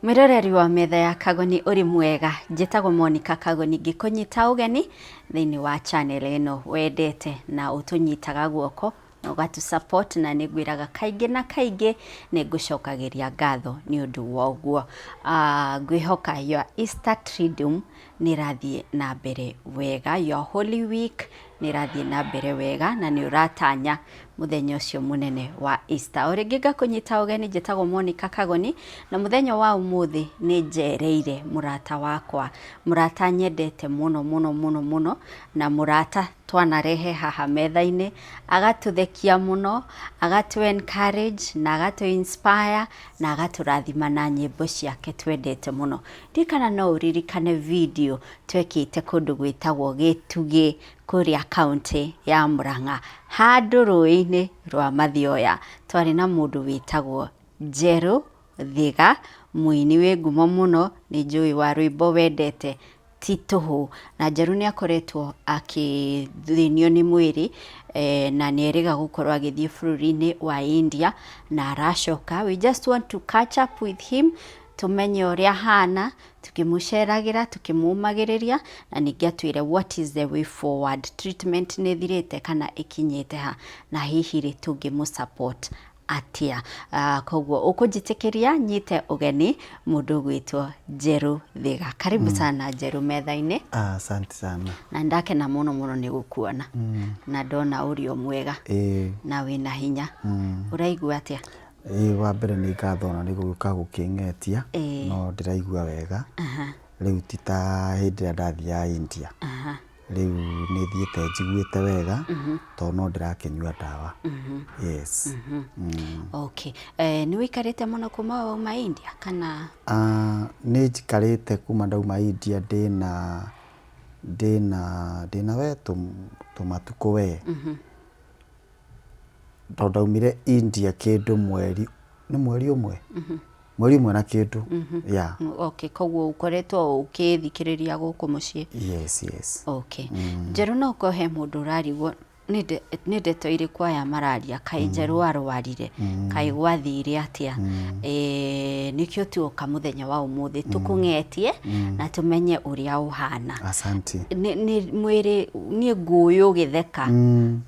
Mwiroreri wa metha ya Kagoni uri mwega, njitagwo Monica Kagoni ngikunyita ugeni thiini wa channel ino wendete na utunyitaga guoko na ugatu support na nigwiraga kaingi na kaingi nigucokagiria ngatho ni undu wa uguo. Ngwihoka your Easter Triduum nirathie na mbere wega, your Holy Week nirathie na mbere wega na ni uratanya muthenya ucio munene wa Easter. Oringi ngakunyita ugeni njitagwo Monica Kagoni na muthenya wa umuthi ni njereire murata wakwa, murata nyendete muno na murata twanarehe haha metha-ini agatuthekia muno, agatu encourage na agatu inspire na agaturathima na nyimbo ciake twendete muno. Ndikana no uririkane video twekite kundu gwitagwo Gitugi kuria county ya Murang'a handu rui-ini rwa Mathioya. Twari na mundu witagwo Njeru Thiga, muini wi ngumo muno, ni njui wa rwimbo wendete tituhu, na Njeru ni akoretwo akithinio ni mwiri na neriga gukorwo agithie bururi-ini wa India na aracoka. We just want to catch up with him, tumenye uria hana, tukimuceragira tukimumagiriria na ningi atwire what is the way forward, treatment ni thirite kana ikinyite ha na hihi ri tungimu support atia. Koguo ukunjitikiria nyite ugeni mundu gwitwo Njeru Thiga. Karibu sana Njeru metha-ini. Asante sana. Na ndakena muno ni gukuona na ndona urio mwega na wina hinya. Uraigua atia? Wa mbere ni ngathona ni guka gukingetia no ndiraigua wega. Riu tita hindi ndathia India. Riu ni thiete njiguite wega to no ndirakenyua ndawa. Yes. Okay. Ni wikarite muno kuma wauma India kana? Ni njikarite kuma ndauma India ndina we tumatuko we. Ndaumire India kindu mweri umwe. Mweri umwe na kindu. Yeah. Okay, koguo ukoretwo ukithikiriria guku mucii. Yes. Okay. Njeru no kohe mundu urarigwo ni ndeto iriku aya mararia kai Njeru arwarire kai gwathire atia. Nikio tuoka muthenya wa umuthi tukung'etie na tumenye uria uhana. Asante. Ni mwiri ni nguyu githeka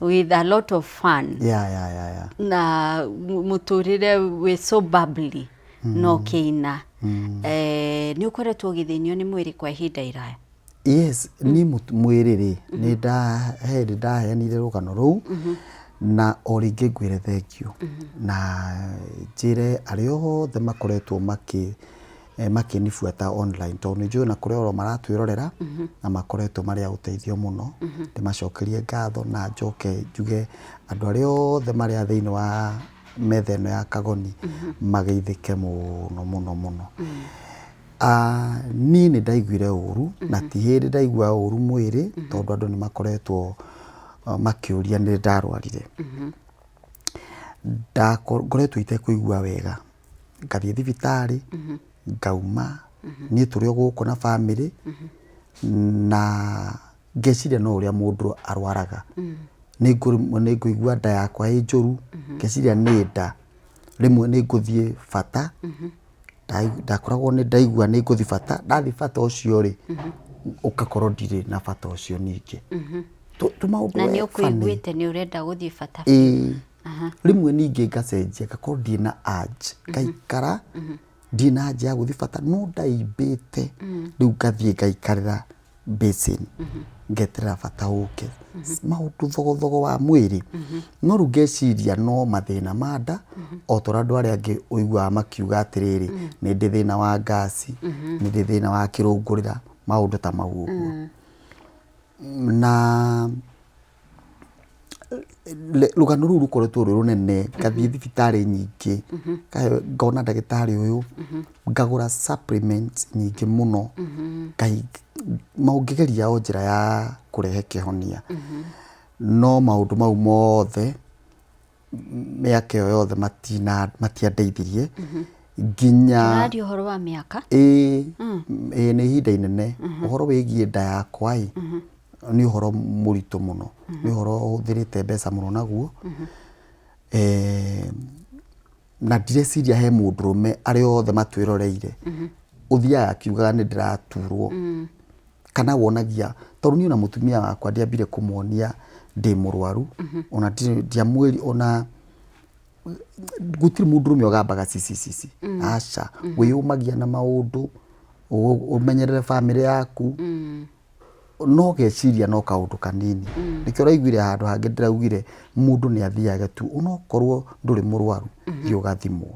with a lot of fun. Yeah. Na muturire we so bubbly. No kina. Ni ukoretwo githinio ni mwiri kwa ihinda iraya? Yes, ni mwiriri ni ndaheanire rugano ruu na oringi ngwire thengio na njire ario othe makoretwo makinifuata online to ni njui na kuria oro maratwirorera na makoretwo mari a uteithio muno. Ndimacokerie ngatho na njoke njuge andu ario othe mari a thiini wa metha ino ya Kagoni mageithike muno. Ni ndaiguire uru na ti hindi ndaigua uru mwiri tondu andu ni makoretwo makiuria ni ndarwarire. Ngoretwo itekuigua wega, ngathie thibitari ngauma ni turi guku na family na ngeciria no uria mundu arwaraga. Ni nguigua nda yakwa i njuru, ngeciria ni nda, rimwe ni nguthie bata ndakoragwo ni ndaigua ni nguthi bata, ndathi bata ucio ri ukakorwo ndire na bata ucio ningi. Tumaundu na ni ukuiguite ni urenda guthie bata. Rimwe ningi ngacenjia ngakorwo ndire na urge ngaikara ndire na urge ya guthie bata no ndaimbite riu ngathie ngaikarira basin ngeterera bata uke. Maundu thogothogo wa mwiri no riu ngeciria no mathina ma nda o tora andu aria angi uigua makiuga atiriri ni ndi thina wa gasi, ni ndi thina wa kirungurira, maundu ta mau uguo. Na rugano ruru rukoretwo ruri runene, ngathie thibitari nyingi ngona ndagitari uyu ngagura supplements nyingi muno maungigeria o njira ya kurehe kihonia. No maundu mau mothe miaka yothe matiandeithirie nginya radio horo wa miaka ni ihinda inene. Uhoro wigie nda yakwa ni uhoro muritu muno, ni uhoro uthirite mbeca muno naguo. na ndireciria he mũndũrũme arĩa othe matwĩroreire ũthiaga akiugaga nĩ ndĩraturwo kana wonagia tondũ niĩ na mũtumia wakwa ndiambire kũmuonia ndĩ mũrwaru ona ndiamwĩri ona gũtirĩ mũndũrũme ũgambaga cici aca wĩyũmagia na maũndũ ũmenyerere famĩlĩ yaku no geciria no kaũndũ kanini nĩkĩo ũraiguire handũ hangĩ ndĩraugire mũndũ nĩ athiaga tu onokorwo ndũrĩ mũrwaru thiĩ ũgathimwo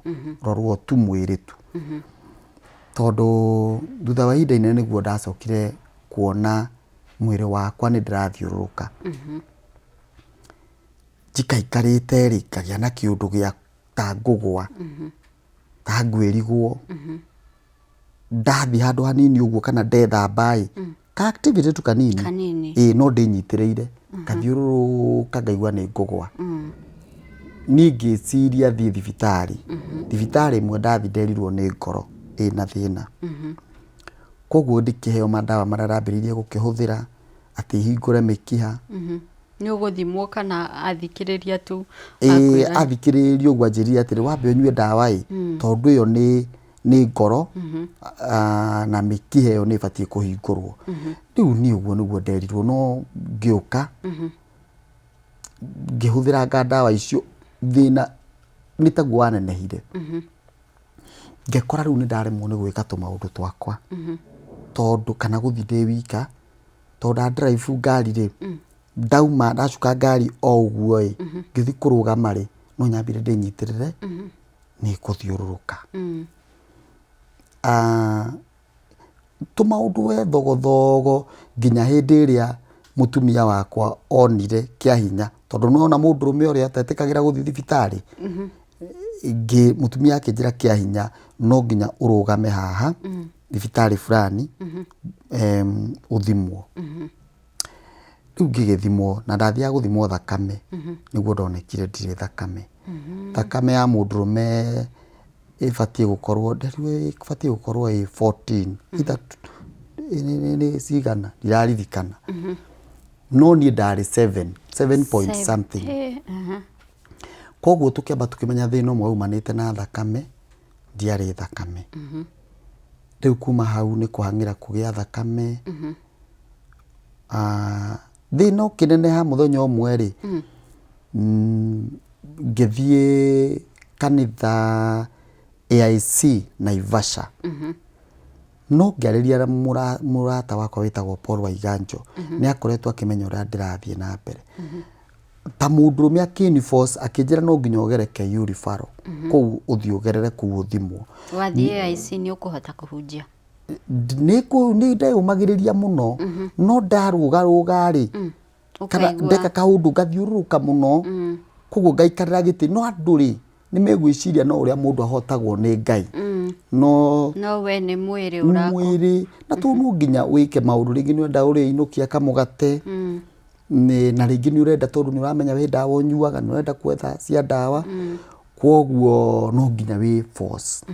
rorwo tu mwĩrĩ tu tondũ thutha wa ihinda inene nĩguo ndacokire kuona mwĩrĩ wakwa nĩ ndĩrathiũrũrũka njikaikarĩte rĩ ngagĩa na kĩũndũ gĩa ta ngũgwa ta ngwĩrigwo ndathiĩ handũ hanini ũguo kana ndethamba ka activity tu kanini no ndĩnyitĩrĩire ngathiũrũrũka ngaigua nĩ ngũgwa niĩ ngĩciria thiĩ thibitarĩ ĩmwe ndathi nderirwo nĩ ngoro ĩna thĩna koguo ndĩkĩheo mandawa marĩa ndambĩrĩirie gũkĩhũthĩra atĩ hingũre mĩkiha nĩ ũgũthimwo kana athikĩrĩria tu athikĩrĩria ũguo anjĩrire atĩrĩ wambe ũnyue ndawa tondũ ĩyo nĩ ngoro na mĩkiha ĩyo nĩ ĩbatiĩ kũhingũrwo rĩu niĩ ũguo nĩguo nderirwo no ngĩũka ngĩhũthĩranga ndawa icio thĩna nĩ taguo wanenehire ngekora rĩu nĩ ndaremwo nĩ gwĩka tũmaũndũ twakwa tondũ kana gũthiĩ ndĩ wika tondũ nda-drive ngari rĩ ndauma ndacuka ngari o ũguo ngĩthiĩ kũrũgama rĩ no nyambire ndĩnyitĩrĩre nĩ kũthiũrũrũka tũmaũndũ we thogothogo nginya hĩndĩ ĩrĩa mũtumia wakwa onire kĩa hinya tondũ nona mũndũrũme ũrĩa atetĩkagĩra gũthiĩ thibitarĩ mũtumia akĩnjĩra kĩa hinya no nginya ũrũgame haha thibitarĩ fulani ũthimwo rĩu ngĩgĩthimwo na ndathiaga gũthimwo thakame nĩguo ndonekire ndirĩ thakame ya mũndũrũme ĩbatiĩ gũkorwo ĩbatiĩ gũkorwo 14 nĩ cigana ndiraririkana no niĩ ndarĩ 7 point something koguo tũkĩamba tũkĩmenya thĩna ũmwe umanĩte na thakame ndiarĩ thakame rĩu kuma hau nĩ kũhang'ĩra kũgĩa thakame thĩna ũkĩneneha mũthenya ũmwe rĩ ngĩthiĩ kanitha AIC Naivasha no ngĩarĩria na mũrata wakwa wĩtagwo Paul Waiganjo nĩ akoretwo akĩmenya ũrĩa ndĩrathiĩ na mbere ta mũndũrũme akĩniforce akĩnjĩra no nginya ũgere KU referral kũu ũthiĩ ũgerere kũu ũthimwo wathiĩ AIC nĩ ũkũhota kũhunjia nĩ ndeyũmagĩrĩria mũno no ndarũgarũga rĩ kana ndeka kaũndũ ngathiũrũrũka mũno koguo ngaikarĩra gĩtĩ no andũ rĩ nĩ megwĩciria no ũrĩa mũndũ ahotagwo nĩ Ngai no we nĩ mwĩrĩ na tu no nginya wĩke maũndũ rĩngĩ nĩ ũrenda ũrĩinũkia kamũgate na rĩngĩ nĩ ũrenda tondũ nĩ ũramenya wĩ ndawa ũnyuaga nĩ ũrenda kwetha cia ndawa koguo no nginya wĩ force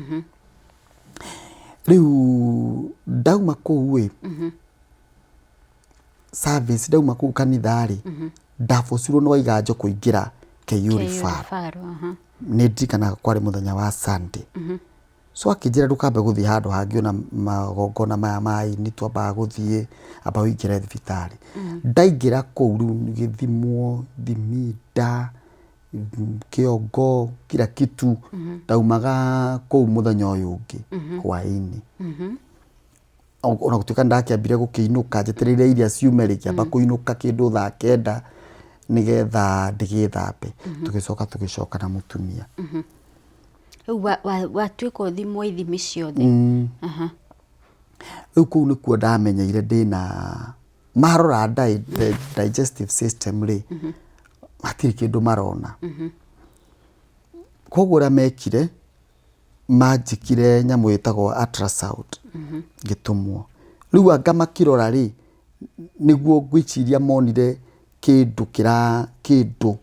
rĩu ndauma kũu service ndauma kũu kanitha rĩ ndabocirwo nĩ Waiganjo kũingĩra KU referral nĩ ndirikanaga kwarĩ mũthenya wa Sunday so akĩnjĩra ndũkambe gũthiĩ handũ hangĩ ona magongona maya maĩ twambaga gũthiĩ amba ũingĩre thibitarĩ ndaingĩra kũu rĩu gĩthimwo thimi nda kĩongo kila kitu ndaumaga kũu mũthenya ũyũ ũngĩ hwaĩ-inĩ ona gũtuĩka ndakĩambire gũkĩinũka njetereire iria ciume rĩ kĩamba kũinũka kĩndũ thaa 9 nĩgetha ndĩgĩthambe tũgĩcoka na mũtumia watuĩka ũthimwo ithimi ciothe rĩu kũu nĩkuo ndamenyeire ndĩna marora digestive system rĩ matirĩ kĩndũ marona koguo ũrĩa mekire manjĩkire nyamũ ĩtagwo ultrasound ngĩtũmwo rĩu anga makĩrora rĩ nĩguo ngwĩciria monire kĩndũ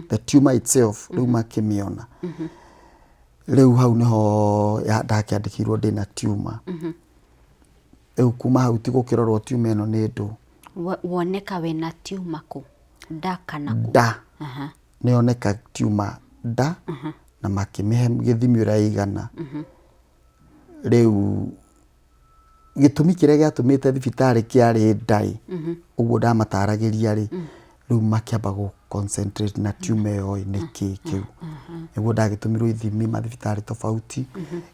the tumor itself rĩu makĩmĩona rĩu hau nĩho ndakĩandĩkĩirwo ndĩna tumor rĩu kuma hau ti gũkĩrorwo tumor ĩno nĩ ndũ woneka wĩna tumor kũ nda kana kũ nda nĩoneka tumor nda na makimihe githimi uria igana riu gitumi kiria giatumite thibitari kiari ndai uguo ndamataragiria ri riu makiamba gu concentrate na tumor yo niki kiu niguo ndagitumirwo ithimi mathibitari tofauti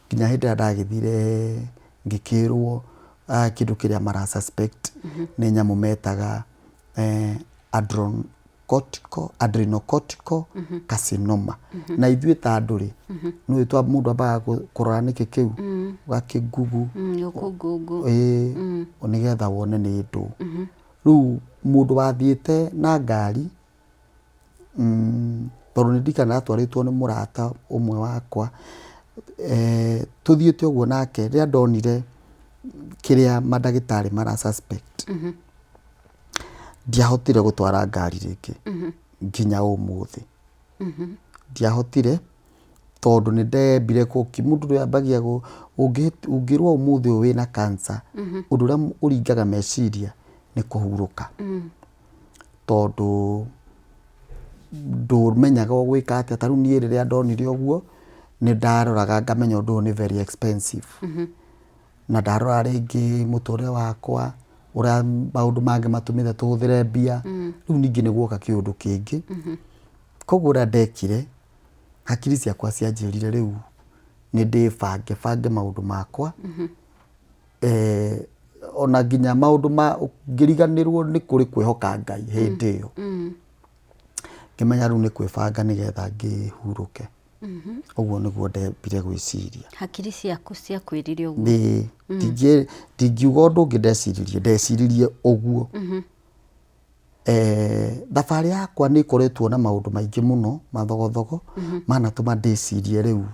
nginya hindi ndagithire ngikirwo kindu kiria mara suspect ni nyamu metaga adrenocortical carcinoma na ithuĩ ta andũ rĩ no itwa mundu ambaga kurora niki kiu gakigugu nigetha wone ni ndu riu mundu wathiĩte na ngari tondu nindikana atwaritwo ni murata umwe wakwa tuthiĩte uguo nake rĩrĩa ndonire kiria madagitari mara suspect ndiahotire gutwara ngari rĩngĩ nginya umuthi ndiahotire tondu nindembire kuki mundu ndambagia ungirwo umuthi wina cancer undu uria uringaga meciria ni kuhuruka tondu ndumenyaga gwika atia taru nie riria ndonire uguo ni ndaroraga ngamenya undu ni very expensive na ndarora ringi muture wakwa uria maundu mangi matumite tuhuthire mbia riu ningi ni guoka kiundu kingi koguo uria ndekire hakiri ciakwa cianjirire riu ni ndibange maundu makwa ona nginya maundu ma ngiriganirwo ni kuri kwihoka Ngai hindi iyo ngimenya riu ni kwibanga nigetha ngihuruke uguo niguo ndembire gwiciria hakiri ciaku cia kwirire uguo ndingiuga undu ungi ndeciririe uguo thabari yakwa ni ikoretwo na maundu maingi muno mathogothogo manatuma ndicirie riu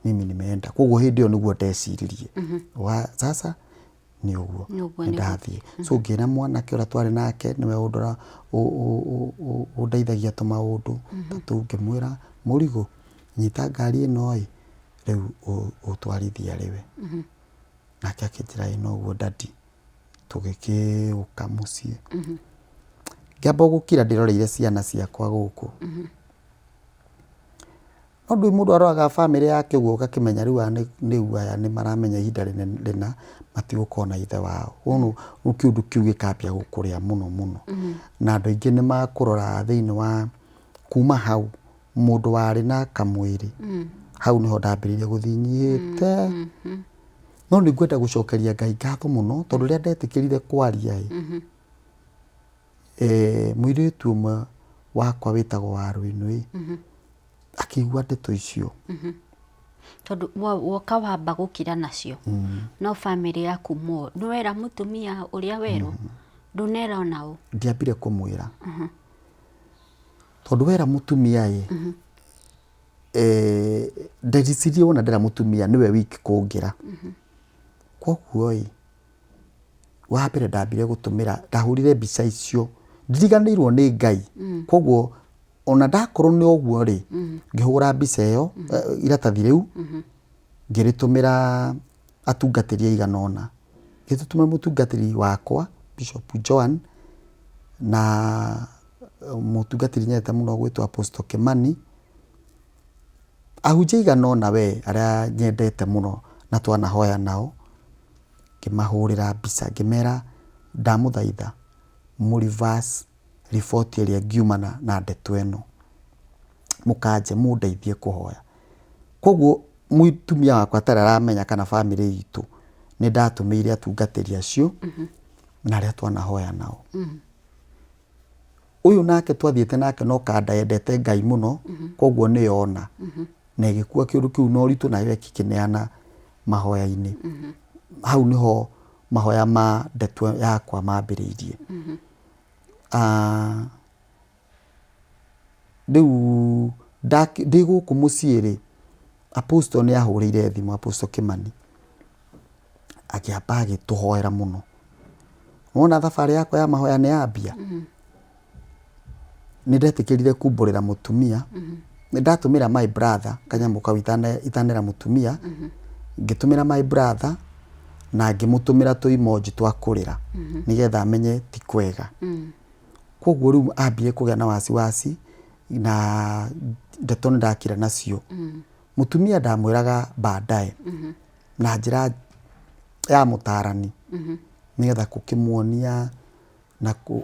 mimi nimeenda koguo hindi iyo niguo ndeciririe sasa ni uguo ndathie so ngina mwanake uria twari nake niwe undora undeithagia tu maundu tatu ngimwira murigo nyita ngari ino riu utwarithia riwe nake akijira ino uguo dadi tugikiuka mucii ngamba gukira ndiroreire ciana ciakwa guku no ndui mundu aroraga family yake uguo gakimenya riu aya ni maramenya ihinda rina matigukona ithe wao unu kiundu kiu gikambia gukuria muno na andu aingi ni makurora thiini wa kuma hau mundu wari na kamwiri hau niho ndambiririe guthinyite no ni ngwenda gucokeria Ngai ngatho muno tondu ria ndetikirire kwaria mwiritu umwe wakwa witagwo Waruinu akigua ndeto icio tondu woka wamba gukira nacio no family yaku nwera mutumia uria weru ndunera onao ndiambire kumwira tondu wera mutumia ndeciririe wona ndera mutumia niwe wiki kungira koguo wa mbere ndambire gutumira ndahurire mbica icio ndiriganirwo ni Ngai koguo ona ndakorwo ni oguo ri ngihura mbica iyo iratathi riu ngiritumira atungatiri aigana ona ngitutuma mutungatiri wakwa Bishop Joan na mutungatiri nyete muno gwitwa Apostle Kimani ahunjia aigana ona we aria nyendete muno na twanahoya nao ngimahurira mbica ngimera ndamuthaitha reverse report iria ngiumana na ndeto eno mukanje mundeithie kuhoya koguo mutumia wakwa tararamenya kana family itu ni ndatumire atungatiri acio na aria twanahoya nao uyu nake twathiete nake no kanda endete Ngai muno koguo ni yona na igikua kiundu kiu no ritu na iwe kikineana mahoya-ini hau niho mahoya ma ndeto yakwa mambiriirie riu ndi guku mucii ri Apostle ni ahurire thimu Apostle Kimani akiamba agituhoera muno wona thabari yakwa ya mahoya ni yambia ni ndetikirire kumburira mutumia ni ndatumira my brother kanyamu kau itanera mutumia ngitumira my brother na ngimutumira tu emoji twakurira nigetha amenye ti kwega koguo riu ambie kugia na wasiwasi na ndeto ndakira nacio mutumia ndamwiraga baadaye na njira ya mutarani nigetha kukimuonia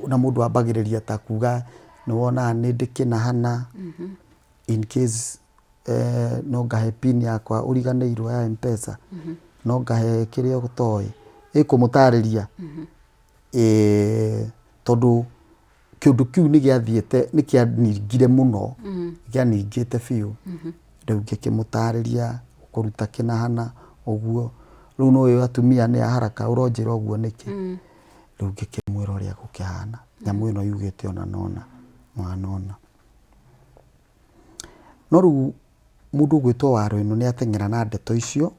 na mundu ambagiriria ta kuga ni wona ni ndikina hana in case no ngahe pin yakwa uriganeirwo ya M-Pesa no ngahe kiria gutoi ikumutariria tondu kiundu kiu ni giathiete ni kianingire muno gianingite fiu riu ngikimutariria kuruta kinahana uguo riu no atumia ni haraka uronjira uguo niki riu ngikimwira uria gukihana nyamu ino yugite ona nona mwanona no riu mundu gwitwo waro ino ni atengera na ndeto icio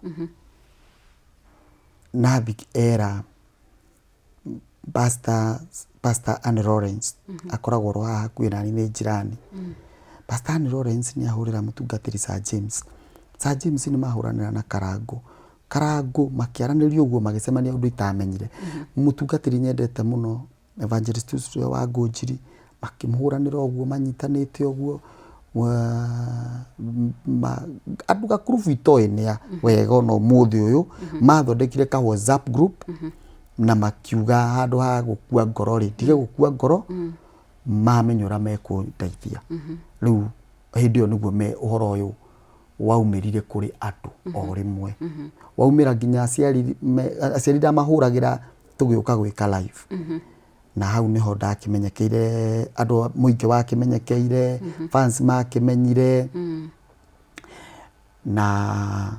nathi era Pastor Anne Lawrence akoragwo ro hakuhi nani ni jirani Pastor Anne Lawrence ni ahurira mutungatiri Sir James ni mahuranira na Karangu makiaranirio uguo magicemania undu itamenyire mutungatiri nyendete muno Evangelist ucio wa Ngunjiri makimuhuranira uguo manyitanite uguo aduga group itoenia wega no muthi uyu mathondekire ka WhatsApp group na makiuga handu ha gukua ngoro tige gukua ngoro mamenyora mekundeithia riu hindi yo niguo me uhoro uyu waumirire kuri andu o rimwe waumira nginya aciari mahuragira tugiuka gwika live na hau niho ndakimenyekeire andu muingi wakimenyekeire fans makimenyire na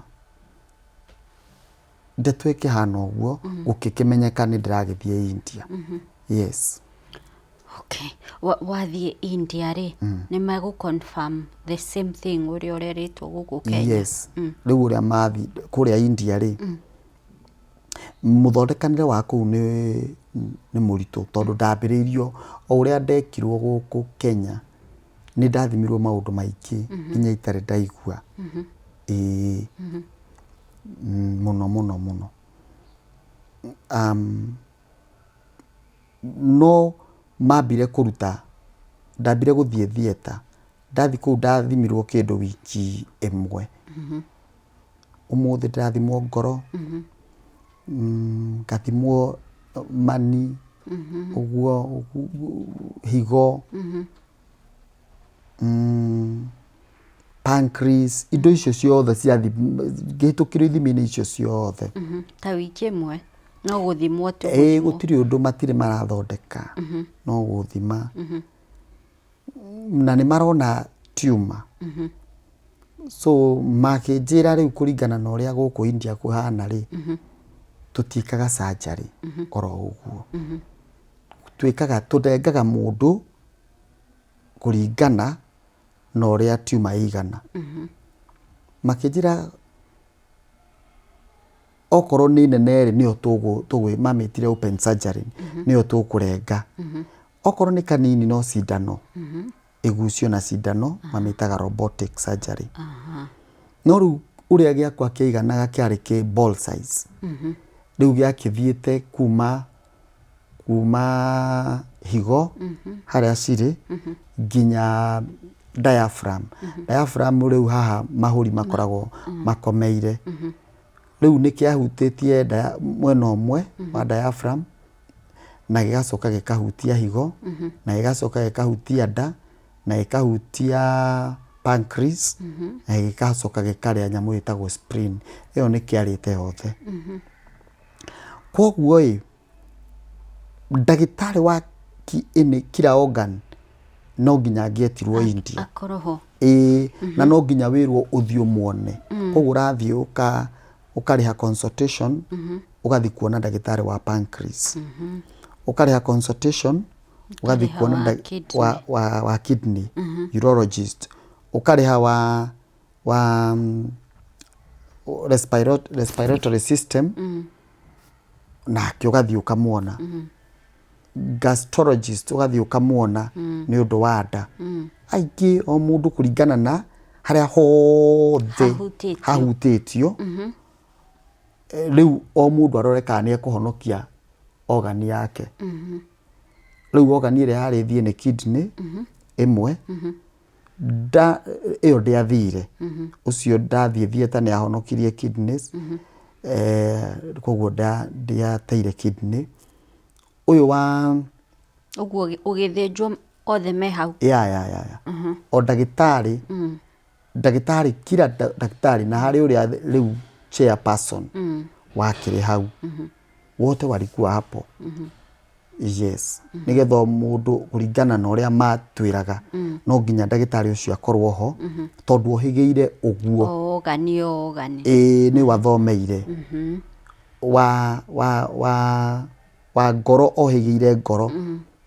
ndeto ikihana uguo gukikimenyeka ni ndiragithie India yes. Okay, wathie India ri ni magu confirm the same thing uri oreritwo guku Kenya yes riu uria mathi kuria India ri muthondekanire wa kuu ni murito tondu ndambiriirio o uria ndekirwo guku Kenya ni ndathimirwo maundu maingi nginya itare ndaigua muno no mambire kuruta ndambire guthie theater ndathi kuu ndathimirwo kindu wiki imwe umuthi ndathimwo ngoro ngathimwo mani uguo higo pancreas indo icio ciothe ciathi gitukire ithimi-ini icio ciothe ta wiki imwe no guthimwo tu gutiri undu matire marathondeka no guthima na ni marona tumor so makinjira riu kuringana na uria guku India kuhana ri tutikaga surgery oro uguo twikaga tudengaga mundu kuringana na uria tumor igana makinjira okoro ni nene ri nio tugu mamitire open surgery nio tukurenga okoro ni kanini no sindano igucio na sindano mamitaga robotic surgery no ru uria giakwa kiiganaga kiari ki ball size riu giakithiete kuma higo haria ciri nginya diaphragm riu haha mahuri makoragwo makomeire riu nikiahutitie mwena umwe wa diaphragm na gigacoka gikahutia higo na gigacoka gikahutia nda na gikahutia pancreas na gigacoka gikaria nyamu itagwo spleen iyo nikiarite hothe koguo ndagitari wa kila organ no nginya ngietirwo India akoroho na no nginya wirwo uthio muone koguo rathi ukariha consultation ugathi kuona ndagitari wa pancreas ukariha consultation ugathi kuona wa kidney urologist ukariha wa respiratory system na ugathi ukamuona gastrologist ugathi ukamuona ni undu wa nda aingi o mundu kuringana na haria hothe hahutitio riu o mundu aroreka ni ekuhonokia organ yake riu organ ile harithie ni kidney imwe iyo ndiathire ucio ndathie theater ni ahonokirie kidneys koguo ndiateire kidney uyu wa uguo ugithinjwo othe me hau ya o ndagitari ndagitari kila ndagitari na hari uria riu chairperson wakiri hau wote walikuwa hapo yes nigetho mundu kuringana na uria matwiraga no nginya ndagitari ucio akorwo ho tondu ohigeire uguo ogani ni wathomeire wa ngoro ohigeire ngoro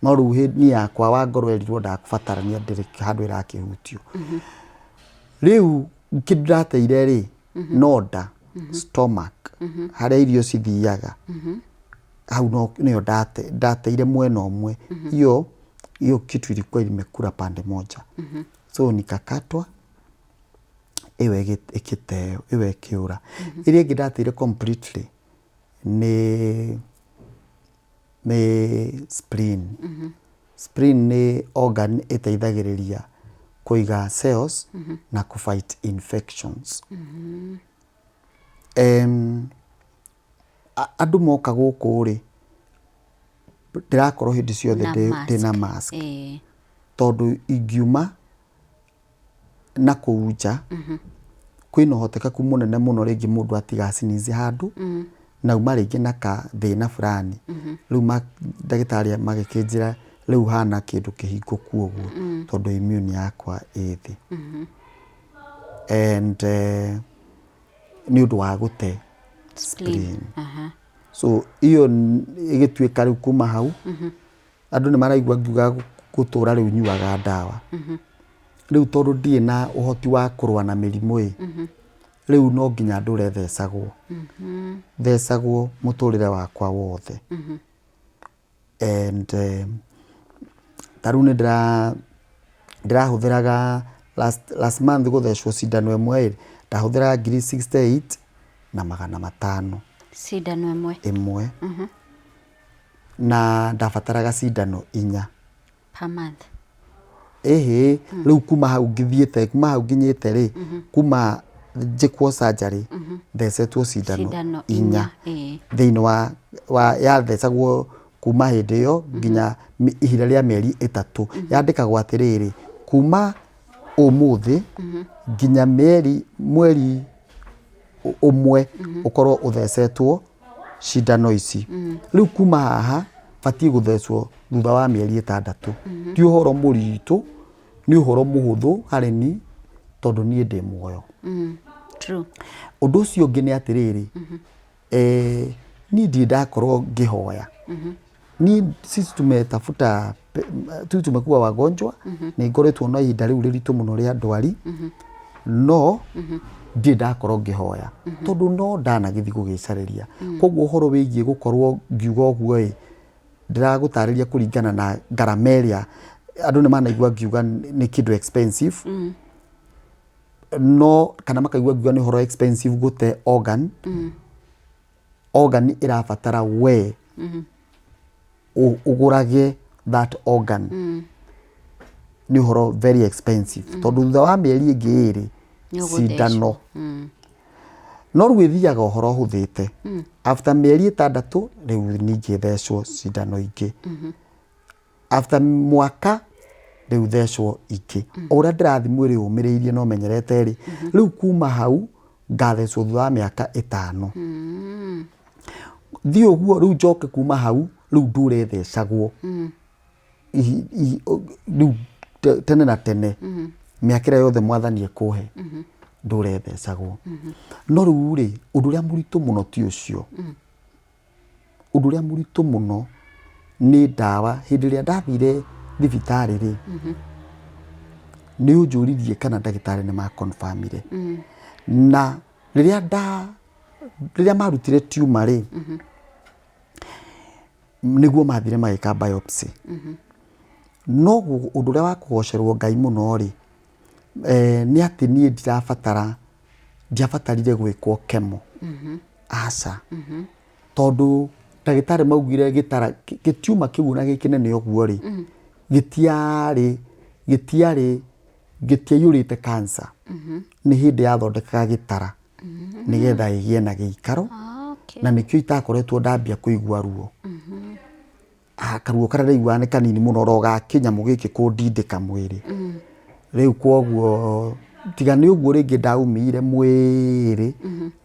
no riu ni yakwa wa ngoro erirwo ndakubatarania ndiri handu irakihutio riu kindrateire ri noda stomach haria irio cithiaga hau no nio ndateire mwena umwe hiyo kitu ilikuwa imekula pande moja so nikakatwa iwe ikiteo iwe kiura ile ingi ndateire completely ni spleen spleen ni organ iteithagiriria kuiga cells na ku fight infections andu moka guku ri ndirakorwo hindi ciothe ndina mask tondu ingiuma na kuunja kwina hotekeku munene muno ringi mundu atiga sinizi handu na uma ringi na ka thina fulani riu ndagitari magikinjira riu hana kindu kihingo kuoguo tondu immune yakwa ithi and ni undu wa gute spleen so iyo igituika riu kuma hau andu ni maraigwa ngiuga gutura riu nyuaga ndawa riu tondu ndie na uhoti wa kurwa na mirimu riu no nginya ndure thecagwo muturire wakwa wothe and taru ni ndirahuthiraga last month guthecwo cindano imwe ndahuthira 68 na 500 cindano imwe na ndabataraga cindano 4 per month riu kuma hau ngithiete kuma hau nginyite ri kuma njikwo surgery thecetwo cindano 4 thiini wa yathecagwo kuma hindi iyo nginya ihinda ria mieri 3 yandikagwo atiriri kuma umuthi nginya mweri umwe ukorwo uthecetwo cindano ici riu kuma haha bati guthecwo thutha wa mieri 6 ti uhoro muritu ni uhoro muhuthu hari ni tondu nie ndi muoyo true undu ucio ngi ni atiriri ni ndi ndakorwo ngihoya ni sisi tumetafuta tumekuwa wagonjwa ni ngoretwo no ihinda riu riritu muno ria ndwari no ndi ndakorwo ngihoya tondu no ndanagithi gugicariria koguo uhoro wigie gukorwo ngiuga uguo ndiragutariria kuringana na garameria andu ni manaigwa ngiuga ni kindu expensive no kana makaigwa ngiuga ni horo expensive gute organ organ irabatara we ugurage that organ ni horo very expensive tondu thutha wa mieri ingi iri cindano no rwithiaga uhoro huthite after mieri 6 riu ningi thecwo cindano ingi after mwaka riu thecwo ingi uria ndirathi mwiri umiriirie no menyerete ri riu kuma hau ngathecwo thutha wa miaka 5 thi uguo riu njoke kuma hau riu ndure thecagwo riu tene na tene miakira yothe mwathani ekuhe ndure thecagwo no riu ri undu ria muritu muno ti ucio undu ria muritu muno ni ndawa hindi ria ndathire thibitari ri ni unjuririe kana ndagitari ni ma confirmire na riria marutire tumor ri niguo mathire magika biopsy no undu ria wa kugocerwo Ngai muno ri ni ati nie ndiabatarire gwikwo chemo aca tondu ndagitari maugire gitiuma kiu na gikinene uguo ri gitiari gĩtiaiyũrĩte cancer nĩ hĩndĩ yathondekaga gĩtara nĩgetha ĩgĩe na gĩikaro na nĩkĩo itakoretwo ndambia kũigua ruo karuo karĩa ndaiguaga nĩ kanini mũno roga kĩnyamũ gĩkĩ kũndindĩka mwĩrĩ rĩu kwoguo tiga nĩ ũguo rĩngĩ ndaumire mwĩrĩ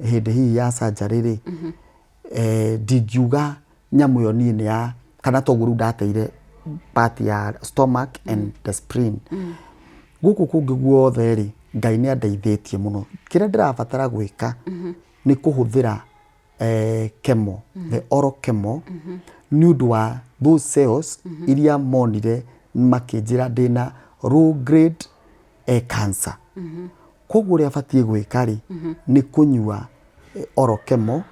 hĩndĩ hihi ya surgery ndingiuga nyamũ ĩyo niĩ nĩ ya kana toguo rĩu ndateire part ya stomach and the spleen gũkũ kũngĩ guothe rĩ Ngai nĩ andeithĩtie mũno kĩrĩa ndĩrabatara gwĩka nĩ kũhũthĩra chemo the oral chemo nĩ ũndũ wa those cells iria monire makĩnjĩra ndĩna low grade cancer kwoguo ũrĩa batiĩ gwĩka rĩ nĩ kũnyua oral chemo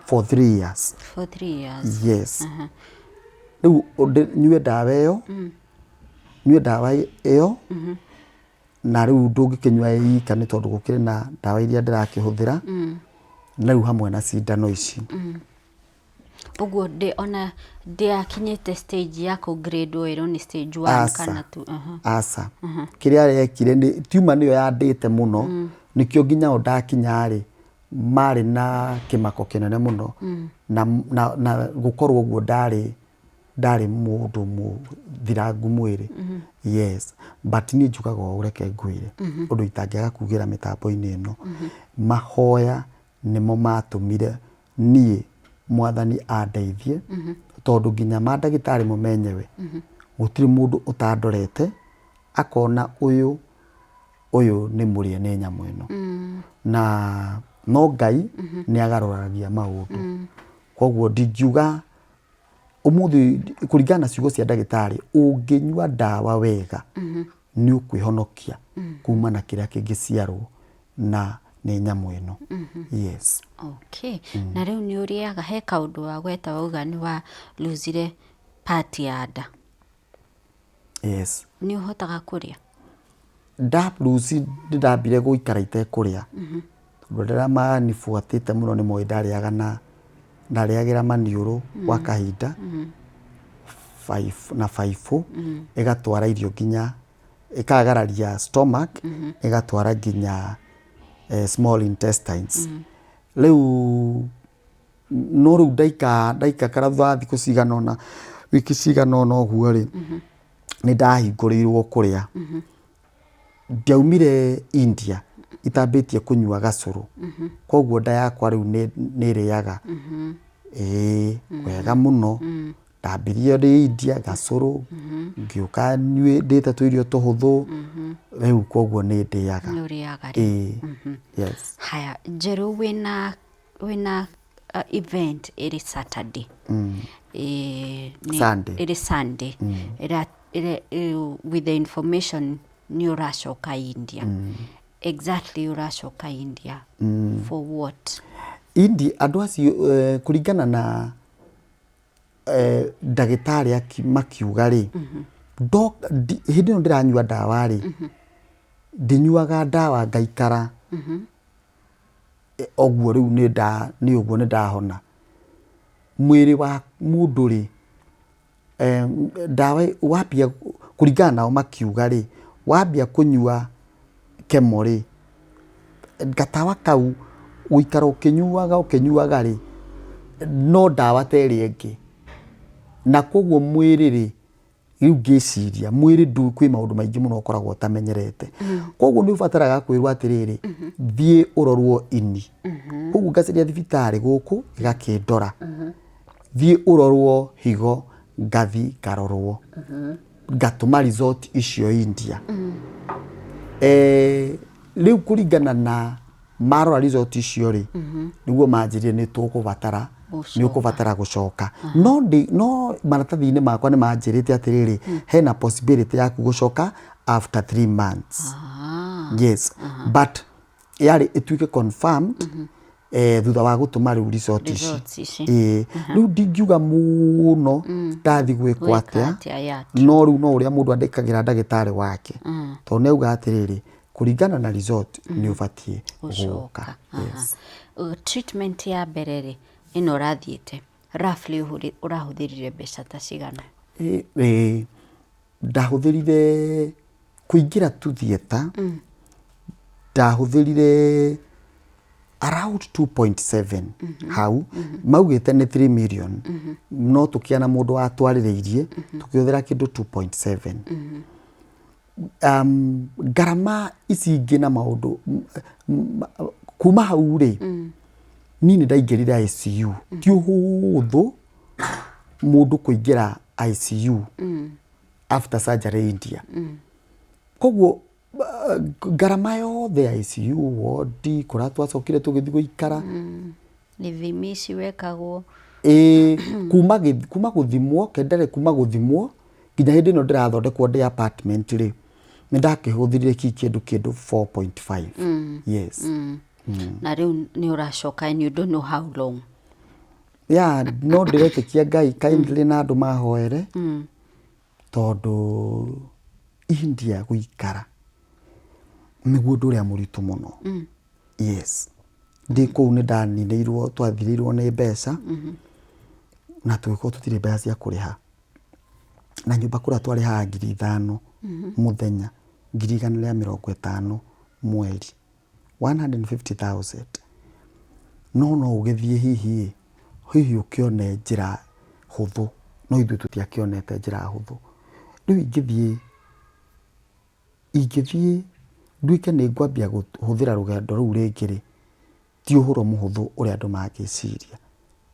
for 3 years. For 3 years. Yes. Rĩu nyue ndawa ĩyo na rĩu ndũngĩkĩnyua ika nĩ tondũ gũkĩrĩ na ndawa iria ndĩrakĩhũthĩra na rĩu hamwe na cindano ici. Ũguo ona ndĩakinyĩte stage ya grade oil ni stage 1 kana 2. Asa. Kĩrĩa rekire nĩ tumor nĩyo yandĩte mũno nĩkĩo nginya ndakinya rĩ marĩ na kĩmako kĩnene mũno na gũkorwo ũguo ndarĩ mũndũ mũthirangu mwĩrĩ. Yes, but niĩ njugaga ũreke ngwĩre ũndũ itangĩaga kugĩra mĩtambo-inĩ ĩno mahoya nĩmo matũmire niĩ Mwathani andeithie tondũ nginya mandagĩtarĩ mo menyewe gũtirĩ mũndũ ũtandorete akona ũyũ nĩ mũrĩe nĩ nyamũ ĩno na no Ngai nĩ agarũragia maũndũ kwoguo ndingiuga ũmũthĩ kũringana na ciugo cia ndagĩtarĩ ũngĩnyua ndawa wega nĩ ũkwĩhonokia kuma na kĩrĩa kĩngĩciarwo na nĩ nyamũ ĩno. Yes. Okay. Na rĩu nĩ ũrĩaga he kaũndũ wa gweta wauga nĩ wa luzire part ya nda. Yes. Nĩ ũhotaga kũrĩa? Lucy ndambire gũikara itekũrĩa tondũ rĩrĩa manibuatĩte mũno nĩ moĩ ndarĩagĩra maniũrũ gwa kahinda 5 ĩgatwara irio nginya ĩkagararia stomach ĩgatwara nginya small intestines. Rĩu no rĩu ndaika kana thutha thikũ cigana ũna wiki cigana ũna ũguo rĩ nĩ ndahingũrĩirwo kũrĩa. Ndiaumire India itambĩtie kũnyua gacũrũ kwoguo nda yakwa rĩu nĩ ĩrĩaga wega mũno. Ndambirie ndĩ India gacũrũ ngĩũka ndĩte tũirio tũhũthũ rĩu kwoguo nĩ ndĩaga. Nĩ ũrĩaga rĩ. Yes. Haya Njerũ wĩna event ĩrĩ Saturday. Ĩrĩ Sunday. With the information nĩ ũracoka India. Exactly ũracoka India. For what? India andũ acio kũringana na ndagĩtarĩ makiuga rĩ hĩndĩ ĩno ndĩranyua ndawa rĩ ndinyuaga ndawa ngaikara ũguo rĩu nĩ ũguo nĩ ndahona. Mwĩrĩ wa mũndũ rĩ ndawa wambia kũringana nao makiuga rĩ wambia kũnyua chemo rĩ gatawa kau gũikara ũkĩnyuaga rĩ no ndawa terĩ ĩngĩ na kwoguo mwĩrĩ rĩ rĩu ngĩciria mwĩrĩ kwĩ maũndũ maingĩ mũno ũkoragwo ũtamenyerete kwoguo nĩ ũbataraga kwĩrwo atĩrĩrĩ thiĩ ũrorwo ini kwoguo ngacaria thibitarĩ gũkũ ĩgakĩndora thiĩ ũrorwo higo ngathi ngarorwo ngatũma result icio India. Rĩu kũringana na marora result icio rĩ nĩguo manjĩrire nĩ ũkũbatara gũcoka no maratathi-inĩ makwa nĩ manjĩrĩte atĩrĩrĩ hena possibility yaku gũcoka after 3 months. Yes. But yarĩ ĩtuĩke confirmed thutha wa gũtũma rĩu result ici. Rĩu ndingiuga mũno ndathi gwĩkwo atĩa no rĩu no ũrĩa mũndũ andĩkagĩra ndagĩtarĩ wake tondũ nĩ auga atĩrĩrĩ kũringana na result nĩ ũbatiĩ gũcoka. Treatment ya mbere rĩ ĩno ũrathiĩte roughly ũrahũthĩrire mbeca ta cigana? Ndahũthĩrire kuingira tu theater ndahuthirire around 2.7 hau maugite ni 3 million no tukiana mundu atwaririirie tukihũthĩra kindu 2.7 garama ici ingi na maundu kuma hau ri nini ndaingirire ICU ti uhuthu mundu kuingira ICU after surgery India koguo garama yothe ya ICU wodi kura twacokire tugithi guikara ithimi wekagwo kuma guthimwo kendere kuma guthimwo nginya hindi no ndirathondekwo ndi apartment ri nindakihuthirire kindu 4.5 yes na riu ni uracoka and you don't know how long no ndiretekia Ngai kindly na andu mahoere tondu India guikara niguo ndu ria muritu muno yes ndi kou ni ndaninirwo twathirirwo ni mbeca na twiko tutire mbeca cia kuriha na nyumba kura twariha 5,000 muthenya 150 mweri 150,000 no ugithie hihi ukione njira huthu no ithu tutiakionete njira huthu riu ingithie nduike ni ngwambia guhuthira rugendo ruu ringiri ti uhoro muhuthu uri andu magiciria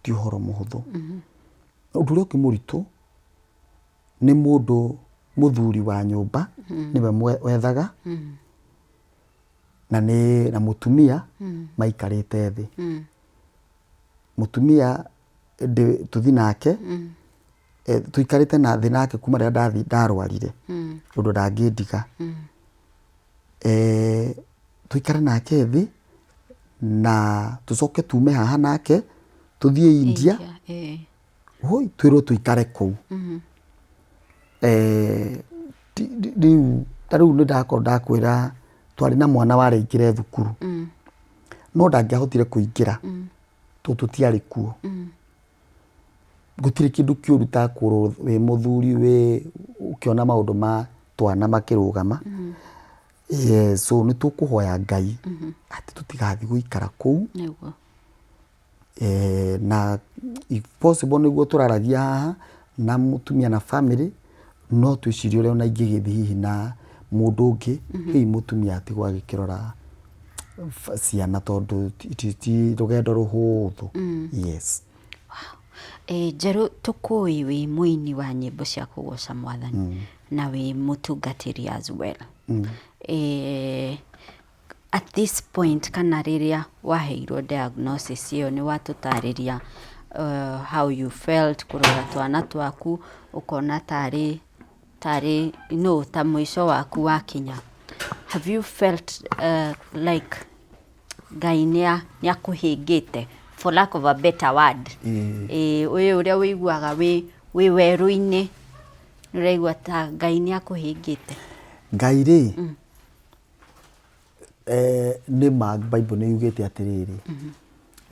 ti uhoro muhuthu undu uria ukimuritu ni mundu muthuri wa nyumba niwe wethaga na mutumia maikarite thi mutumia tuthi nake tuikarite na thi nake kuma ria ndathi ndarwarire undu ndangindiga tuikare nake thi na tucoke tume haha nake tuthie India hoi twirwo tuikare kou riu ni ndakwira twari na mwana waraingire thukuru no ndangiahotire kuingira tutiari kuo gutire kindu kiuru ta kuru wi muthuri wi ukiona maundu ma twana makirugama so ni tukuhoya Ngai ati tutigathi guikara kou na if possible niguo turaragia haha na mutumia na family no twicirie uria ona ingigithi hihi na mundu ungi hihi mutumia atigwa agikirora ciana tondu ti rugendo ruhuthu yes Njeru tukui wi muini wa nyimbo cia kugoca Mwathani na wi mutungatiri as well at this point kana riria waheirwo diagnosis iyo ni watutariria how you felt kurora twana twaku ukona tari ta mwisho waku wakinya have you felt like Ngai niakuhingite for lack of a better word uyu uria wiguaga wi weru-ini nuraigua ta Ngai niakuhingite Ngai ri ni Bible ni yugite atiriri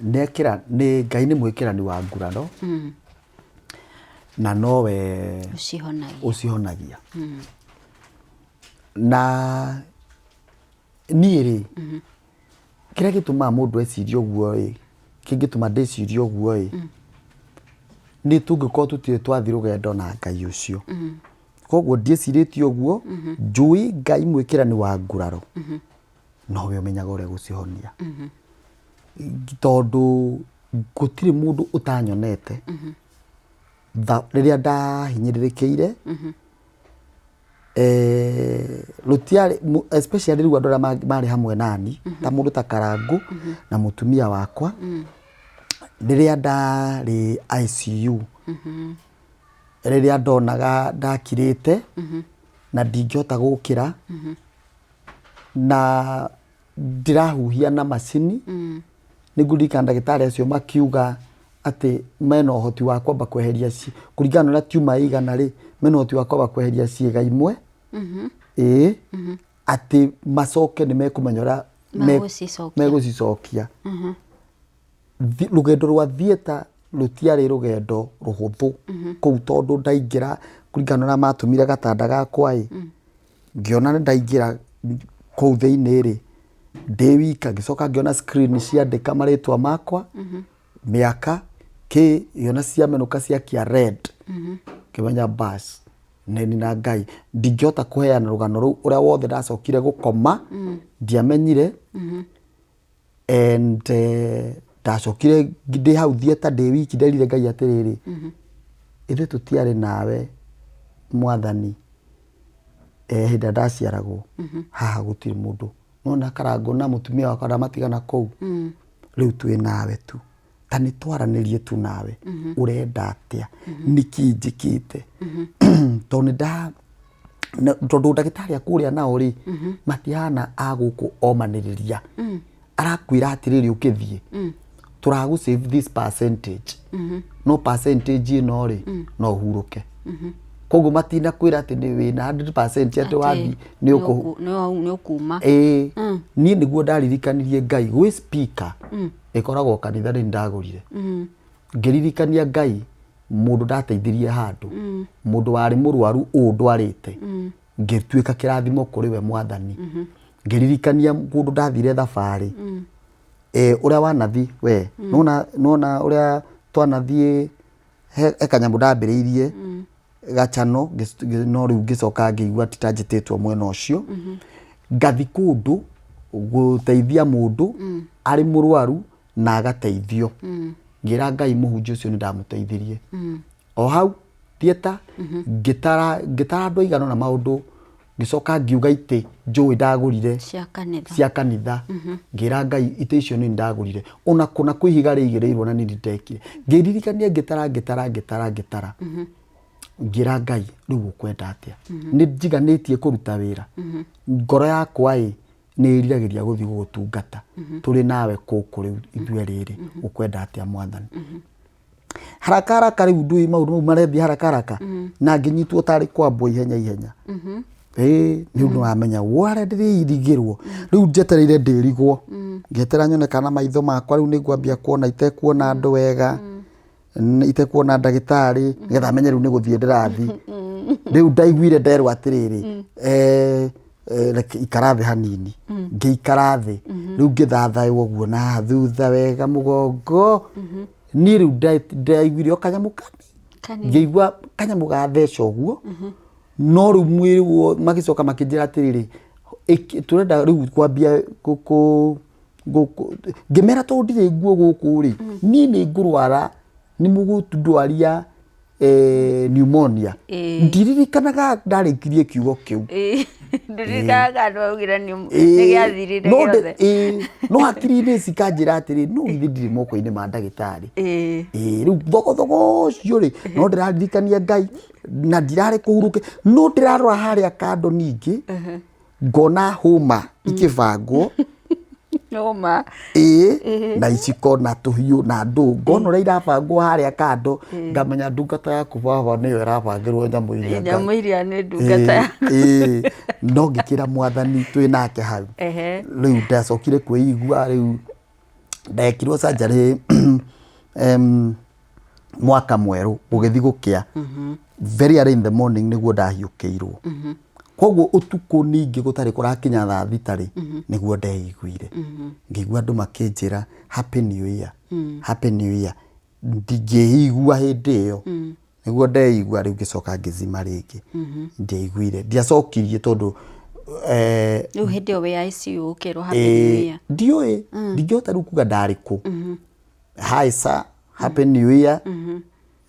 nekira ni Ngai ni mwikirani wa ngurano na nowe ucihonagia na niiri kira gituma mundu eciria uguo ri kingituma ndeciria uguo ri ni tungiko tutire twathi rugendo na Ngai ucio koguo ndieciritie uguo njui Ngai mwikirani wa nguraro nowe umenyaga uria gucihonia tondu gutire mundu utanyonete riria ndahinyiririkiire rutiari especially riu andu aria mari hamwe nani ta mundu ta Karangu na mutumia wakwa riria ndari ICU riria ndonaga ndakirite na ndingihota gukira na ndirahuhia na macini nigurika ndagitari acio makiuga ati mena uhoti wa kwamba kweheria kuringana na tuma igana ri mena uhoti wa kwamba kweheria ciega imwe ati macoke ni mekumenyora megucicokia rugendo rwa theater rutiari rugendo ruhuthu kou tondu ndaingira kuringana na matumire gatanda gakwa ngiona nĩ ndaingĩra kũu thĩinĩ rĩ ndĩ wika ngĩcoka ngĩona screen ciandĩka marĩtwa makwa mĩaka yona ciamenũka ciakia red ngĩmenya bas neni na Ngai ndingĩhota kũheana rũgano rũu ũrĩa wothe ndacokire gũkoma ndiamenyire and ndacokire ndĩ hau thieta ndĩ wiki nderire Ngai atĩrĩrĩ ithuĩ tũtiarĩ nawe Mwathani hĩndĩ ndaciaragwo haha gũtirĩ mũndũ nona Karangũ na mũtumia wakwa ndamatigana kũu rĩu twĩ nawe tu ta nĩ twaranĩrie tu nawe ũrenda atĩa nĩkĩ njĩkĩte tondũ ndagĩtarĩ akũrĩa nao rĩ matihana agũkũ omanĩrĩria arakwĩra atĩrĩrĩ ũkĩthiĩ tũragũ save this percentage no percentage ĩno rĩ no ũhurũke koguo matina kwĩra atĩ nĩ wĩna 100% atĩ wathi nĩ ũkuma niĩ nĩguo ndaririkanirie Ngai gwĩ speaker ĩkoragwo kanitha-inĩ ndagũrire ngĩririkania Ngai mũndũ ndateithirie handũ mũndũ warĩ mũrwaru ndwarĩte ngĩtuĩka kĩrathimo kũrĩ we Mwathani ngĩririkania mũndũ ndathire thabarĩ ũrĩa wanathi we nona ũrĩa twanathiĩ kanyamũ ndambĩrĩirie gachano no rĩu ngĩcoka ngĩigua titanjĩtĩtwo mwena ũcio ngathi kũndũ gũteithia mũndũ arĩ mũrwaru na agateithio ngira Ngai mũhunjia ũcio nĩ ndamũteithirie o hau thieta ngĩtara andũ aigana na maũndũ ngĩcoka ngiuga itĩ njũĩ ndagũrire cia kanitha ngira Ngai itĩ icio nĩ ndagũrire ona kũna kwĩhiga rĩigĩrĩirwo na nĩ ndekire ngĩririkania ngĩtara ngira Ngai rĩu ũkwenda atĩa nĩ njiganĩtie kũruta wĩra ngoro yakwa nĩ ĩriragĩria gũthiĩ gũtungata tũrĩ nawe kũkũ rĩu ithuĩ rĩrĩ ũkwenda atĩa Mwathani haraka rĩu ndui maũndũ mau marethiĩ haraka na ngĩnyitwo tarĩ kwambwo ihenya nĩ ũndũ wamenya ware ndĩrĩirigĩrwo rĩu njetereire ndĩrigwo ngĩetera nyone kana maitho makwa rĩu nĩngwambia kuona itekuona andũ wega itekuona ndagĩtarĩ nĩgetha menye rĩu nĩ gũthiĩ ndĩrathi rĩu ndaiguire nderwo atĩrĩrĩ ikara thĩ hanini ngĩikara thĩ rĩu ngĩthathaiwa ũguo na thutha wega mũgongo niĩ rĩu ndaiguire o kanyamũ kanini ngĩigua kanyamũ gatheca ũguo no rĩu mwĩrĩ magĩcoka makĩnjĩra atĩrĩrĩ tũrenda rĩu kwambia ngĩmera tondũ ndirĩ nguo gũkũ rĩ niĩ nĩ ngũrwara nĩ mũgũtundwaria pneumonia ndiririkanaga ndarĩkirie kiugo kĩu ndirikanaga ndaugire nĩ gĩathirire gĩothe no hakiri-inĩ cikanjĩra atĩrĩ no ithe ndirĩ moko-inĩ ma ndagĩtarĩ rĩu thogothogo ũcio rĩ no ndĩraririkania Ngai na ndirarĩ kũhurũke no ndĩrarora harĩa kando ningĩ ngona hũma ikĩbangwo Noma. Na iciko na tuhiũ na ndũ ngona ũrĩa irabangwo harĩa kando ngamenya ndungata yaku baba nĩyo ĩrabangĩrwo nyamũ iria nĩ ndungata yaku no ngĩkĩra Mwathani twĩ nake hau rĩu ndacokire kwĩigua rĩu ndekirwo surgery mwaka mwerũ gũgĩthiĩ gũkĩa very early in the morning nĩguo ndahiũkĩirwo koguo ũtukũ ningĩ gũtarĩ kũrakinya thaa thita rĩ nĩguo ndeiguire ngĩigua andũ makĩnjĩra happy new year happy new year ndingĩigua hĩndĩ ĩyo nĩguo ndeigua rĩu ngĩcoka ngĩzima rĩngĩ ndiaiguire ndiacokirie tondũ rĩu hĩndĩ ĩyo wĩ ICU ũkĩrwo happy new year ndiũĩ ndingĩhota rĩu kuga ndarĩ kũ hi sir happy new year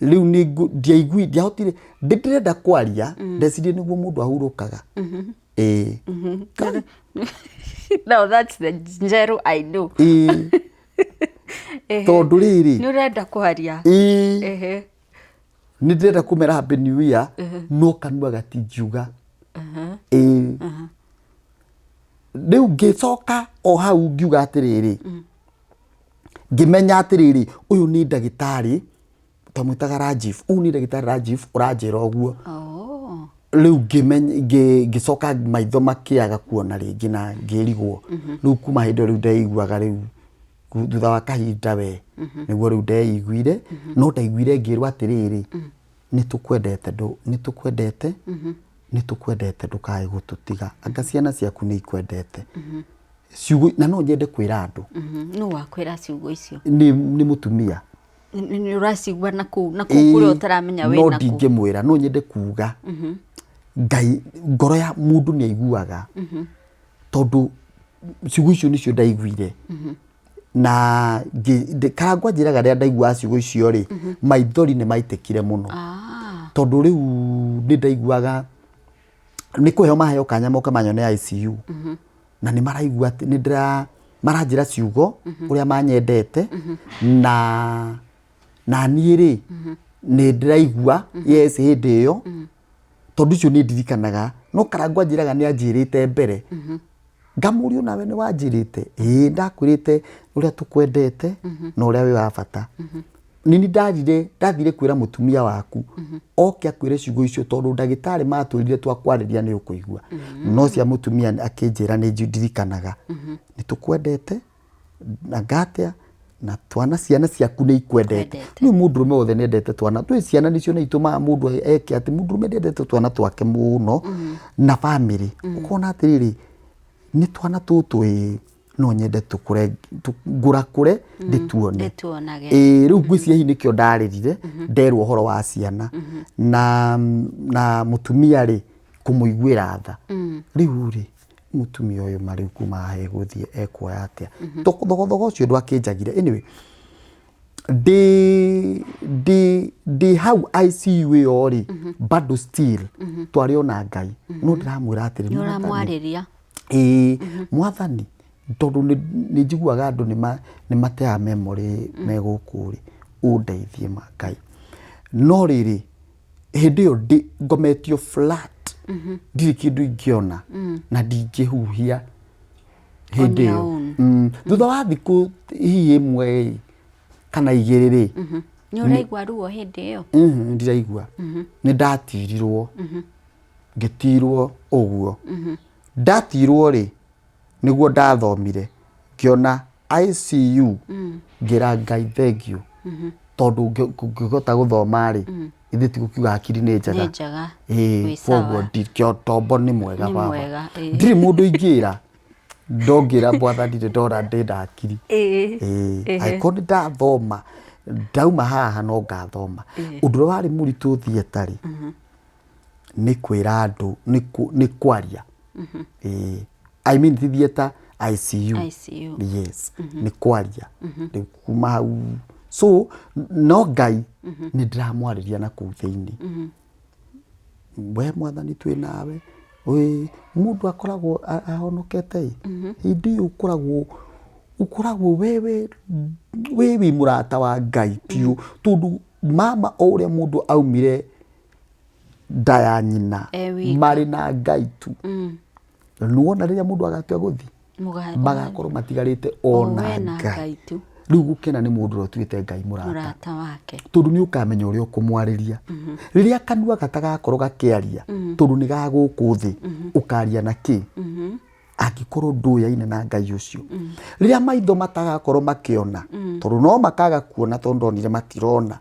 rĩu ndiaigui ndiahotire ndĩrenda kwaria ndecirie nĩguo mũndũ ahurũkaga no that's the Njeru I know tondũ rĩrĩ nĩ ũrenda kwaria nĩ ndĩrenda kũmera happy new year no kanua gatingiuga rĩu ngĩcoka o hau ngiuga atĩrĩrĩ ngĩmenya atĩrĩrĩ ũyũ nĩ ndagĩtarĩ tamwĩtaga Rajiv ũyũ nĩ ndagĩtarĩ Rajiv ũranjĩra ũguo rĩu ngĩcoka maitho makĩaga kuona rĩngĩ na ngĩrigwo rĩu kuma hĩndĩ rĩu ndeiguaga rĩu thutha wa kahinda we nĩguo rĩu ndeiguire no ndaiguire ngĩrwo atĩrĩrĩ nĩtũkwendete nĩ tũkwendete ndũkae gũtũtiga anga ciana ciaku nĩ ikwendete ciugo na no nyende kwĩra andũ no wakwĩra ciugo icio nĩ mũtumia nĩ ũracigua na kũrĩa ũtaramenya wĩ no na ndingĩmwĩra no nyende kuga Ngai ngoro ya mũndũ nĩ aiguaga tondũ ciugo icio nĩcio ndaiguire na karangwa njĩraga rĩrĩa ndaigua ciugo icio rĩ maithori nĩ maitĩkire mũno tondũ rĩu nĩ ndaiguaga nĩ kũheo maheo kanya moka manyone ICU na nĩ maraigua nĩ maranjĩra ciugo ũrĩa manyendete na niĩ rĩ nĩ ndĩraigua yes hĩndĩ ĩyo tondũ icio nĩ ndirikanaga no karangwa njĩraga nĩ anjĩrĩte mbere ngamũrio nawe nĩ wanjĩrĩte ndakwĩrĩte ũrĩa tũkwendete na ũrĩa wĩ wa bata nini ndathire kwĩra mũtumia waku oke akwĩre ciugo icio tondũ ndagĩtarĩ matwĩrire twakwarĩria nĩ ũkũigua no cia mũtumia akĩnjĩra nĩ ndirikanaga nĩ tũkwendete na ngatĩa na twana ciana ciaku nĩ ikwendete nĩ mũndũrũme wothe nĩendete twana twĩ ciana nĩcio nĩ itũmaga mũndũ eke atĩ mũndũrũme nĩendete twana twake mũno na bamĩrĩ ũkona atĩrĩrĩ nĩ twana tũtũ no nyende tũkũre ngũrakũre ndĩtuone rĩu ngwĩciria hihi nĩkĩo ndarĩrire nderwo ũhoro wa ciana na mũtumia rĩ kũmũiguĩra tha rĩu rĩ mũtumia ũyũ marĩu kuma he gũthiĩ ekuoya atĩa thogothogo ũcio ndwakĩnjagire anyway ndĩ hau ICU ĩyo rĩ bado still twarĩ ona Ngai no ndĩramwĩra atĩrĩ Mwathani tondũ nĩ njiguaga andũ nĩ mateaga memory me gũkũ rĩ ũndeithie Ngai no rĩrĩ hĩndĩ ĩyo ngometio flat ndirĩ kĩndũ ingĩona na ndingĩhuhia hĩndĩ ĩyo thutha wa thikũ hihi ĩmwe kana igĩrĩ rĩ nĩ ũraigua ruo hĩndĩ ĩyo ndiraigua nĩ ndatirirwo ngĩtirwo ũguo ndatirwo rĩ nĩguo ndathomire ngĩona ICU ngĩra Ngai thank you tondũ ngĩhota gũthoma rĩ ithe ti gũkiuga hakiri nĩ njaga koguo tombo nĩ mwega baba ndirĩ mũndũ ingĩra ndongĩra Mwathani ndora ndĩnda hakiri aikoni ndathoma ndauma haha no ngathoma ũndũ ũrĩa warĩ mũritũ thiĩtarĩ nĩ kwĩra andũ nĩ kwaria I mean ti thieta ICU yes nĩ kwaria kuma hau so no Ngai nĩ ndĩramwarĩria na kũu thĩinĩ we Mwathani twĩ nawe mũndũ akoragwo ahonokete hĩndĩ ũkoragwo wĩ mũrata wa Ngai piũ tondũ mama o ũrĩa mũndũ aumire nda ya nyina marĩ na Ngai tu nuona rĩrĩa mũndũ agatua gũthiĩ magakorwo matigarĩte ona Ngai rĩu gũkena nĩ mũndũ ũtuĩte Ngai mũrata wake tondũ nĩ ũkamenya ũrĩa ũkũmwarĩria rĩrĩa kanua gatagakorwo gakĩaria tondũ nĩ gagũkũ thĩ ũkaria na kĩ angĩkorwo ndũyaine na Ngai ũcio rĩrĩa maitho matagakorwo makĩona tondũ no makaga kuona tondũ ndonire matirona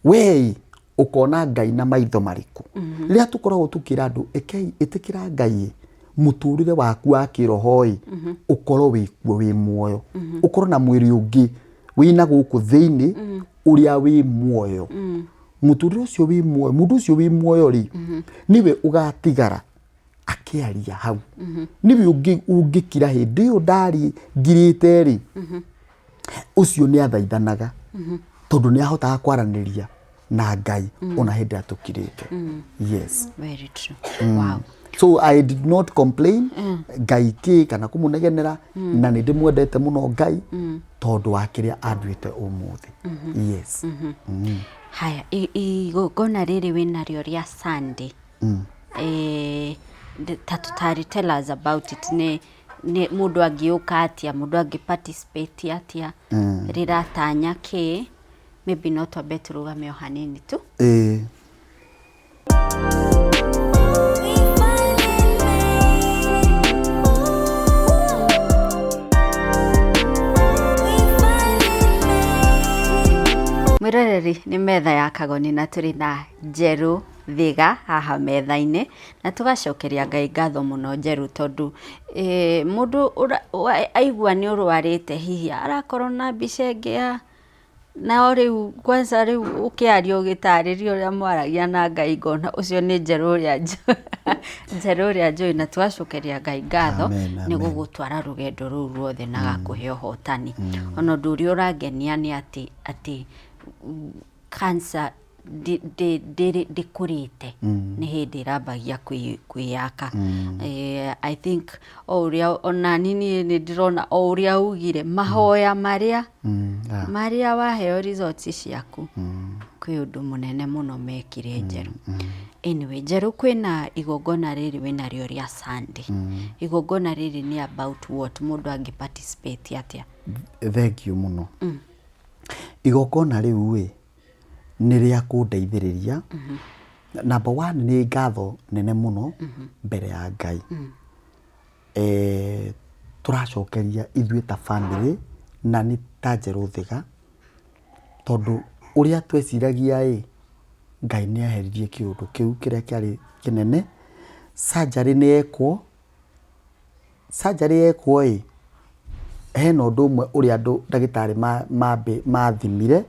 wei ũkona Ngai na maitho marĩkũ rĩrĩa tũkoragwo tũkĩra andũ ĩtĩkĩra Ngai mũtũrĩre waku wa kĩroho ũkorwo wĩkuo wĩ muoyo ũkorwo na mwĩrĩ ũngĩ wĩna gũkũ thĩinĩ ũrĩa wĩ muoyo mũtũrĩre ũcio wĩ muoyo mũndũ ũcio wĩ muoyo rĩ niwe ũgatigara akĩaria hau niwe ũngĩkira hĩndĩ ĩyo ndari ngirĩte rĩ ũcio nĩ athaithanaga tondũ nĩ ahotaga kwaranĩria na Ngai ona hĩndĩ atũkirĩte yes very true wow so I did not complain Ngai kĩ kana kũmũnegenera na nĩ ndĩmwendete mũno Ngai tondũ wa kĩrĩa anduĩte ũmũthĩ yes haya igongona rĩrĩ wĩnarĩo rĩa Sunday tell us about it nĩ mũndũ angĩũka atĩa mũndũ angĩparticipate atĩa rĩratanya kĩ maybe no twambe tũrũgame o hanini tu mwĩroreri nĩ metha ya Kagoni na tũrĩ na Njerũ thiga haha metha-inĩ na tũgacokeria Ngai ngatho mũno Njeru tondũ mũndũ aigua nĩ ũrwarĩte hihi arakorwo na mbica ĩngĩ ya na rĩu kwanza rĩu ũkĩaria ũgĩtarĩria ũrĩa mwaragia na Ngai ngona ũcio nĩ Njeru ũrĩa njũĩ na tũgacokeria Ngai ngatho nĩ gũgũtwara rũgendo rũu ruothe na gakũhe ũhotani. Ona ũndũ ũrĩa ũrangenia nĩ atĩ cancer ndĩkũrĩte nĩ hĩndĩ ĩrambagia kwĩyaka. I think o ũrĩa ona nini nĩ ndĩrona o ũrĩa ugire mahoya marĩa waheo results ciaku kwĩ ũndũ mũnene mũno mekire Njeru. Anyway, Njeru kwĩna igongona rĩrĩ wĩnarĩo rĩa Sunday. Igongona rĩrĩ nĩ about what? Mũndũ angĩ participate atĩa? Thank you mũno. Igongona rĩu nĩ rĩa kũndeithĩrĩria. Number one nĩ ngatho nene mũno mbere ya Ngai. Tũracokeria ithuĩ ta family na nĩ ta Njeru Thiga tondũ ũrĩa tweciragia Ngai nĩ aheririe kĩũndũ kĩu kĩrĩa kĩarĩ kĩnene. Surgery yekwo hena ũndũ ũmwe ũrĩa andũ ndagĩtarĩ mathimire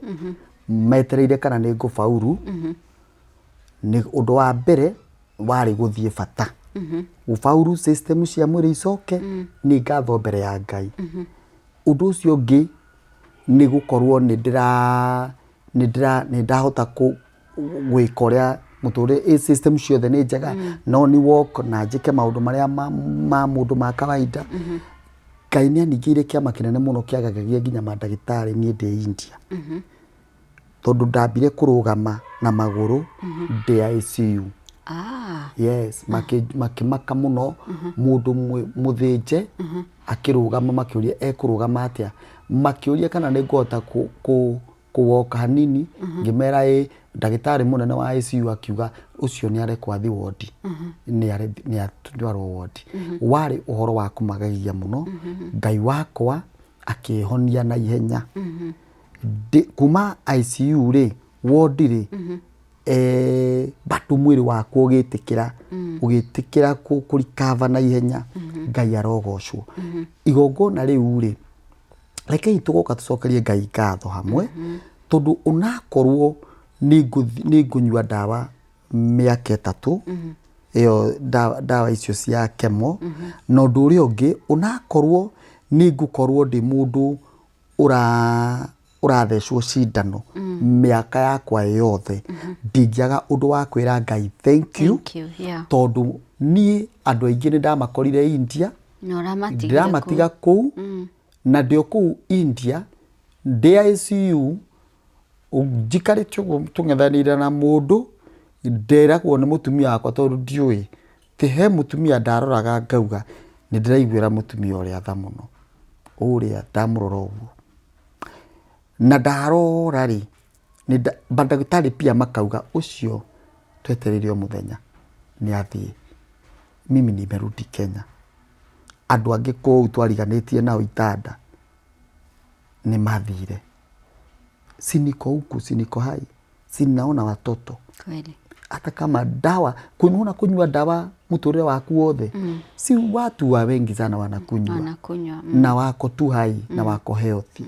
metereire kana nĩ ngũbauru. Nĩ ũndũ wa mbere warĩ gũthiĩ bata gũbauru system cia mwĩrĩ icoke nĩ ngatho mbere ya Ngai. Ũndũ ũcio ũngĩ nĩ gũkorwo nĩ ndahota gwĩka ũrĩa mũtũrĩre system ciothe nĩ njega no ni walk na njĩke maũndũ marĩa ma mũndũ ma kawaida. Ngai nĩ aningĩire kĩama kĩnene mũno kĩagagagia nginya mandagĩtarĩ niĩ ndĩ India tondũ ndambire kũrũgama na magũrũ ndĩ ICU. Yes, makĩmaka mũno mũndũ mũthĩnje akĩrũgama makĩũria ekũrũgama atĩa, makĩũria kana nĩ ngũhota kũwoka hanini. Ngĩmera ndagĩtarĩ mũnene wa ICU akiuga ũcio nĩ arekwo athi wodi, nĩ atwarwo wodi. Warĩ ũhoro wa kũmagagia mũno. Ngai wakwa akĩhonia na ihenya. Kuma ICU wodi bado mwĩrĩ wakwa ũgĩtĩkĩra kũrikava na ihenya. Ngai arogocwo. Igongona rĩu rekei tũgoka tũcokerie Ngai ngatho hamwe tondũ onakorwo nĩ ngũnyua ndawa mĩaka 3 ĩyo ndawa icio cia chemo. Na ũndũ ũrĩa ũngĩ onakorwo nĩ ngũkorwo ndĩ mũndũ ũrathecwo cindano mĩaka yakwa yothe ndingĩaga ũndũ wa kwĩra Ngai thank you tondũ niĩ andũ aingĩ nĩ ndamakorire India ndiramatiga kũu na ndĩ kũu India ndĩ ICU njikarĩte ũguo tũng'ethanĩire na mũndũ nderagwo nĩ mũtumia wakwa tondũ ndiũĩ ti he mũtumia ndaroraga ngauga nĩ ndĩraiguĩra mũtumia ũrĩa tha mũno ũrĩa ndamũrora ũguo na ndarora mandagĩtarĩ pia makauga ũcio twetereire mũthenya nĩ athiĩ. Mimi nimerudi Kenya. Andũ angĩ kũu twariganĩtie nao itanda nĩ mathire. Siniko huku siniko hai, sinaona watoto kweli. Hata kama dawa kunywa dawa mturire waku wothe si watu wa wengi sana wanakunywa na wako tu hai na wako healthy.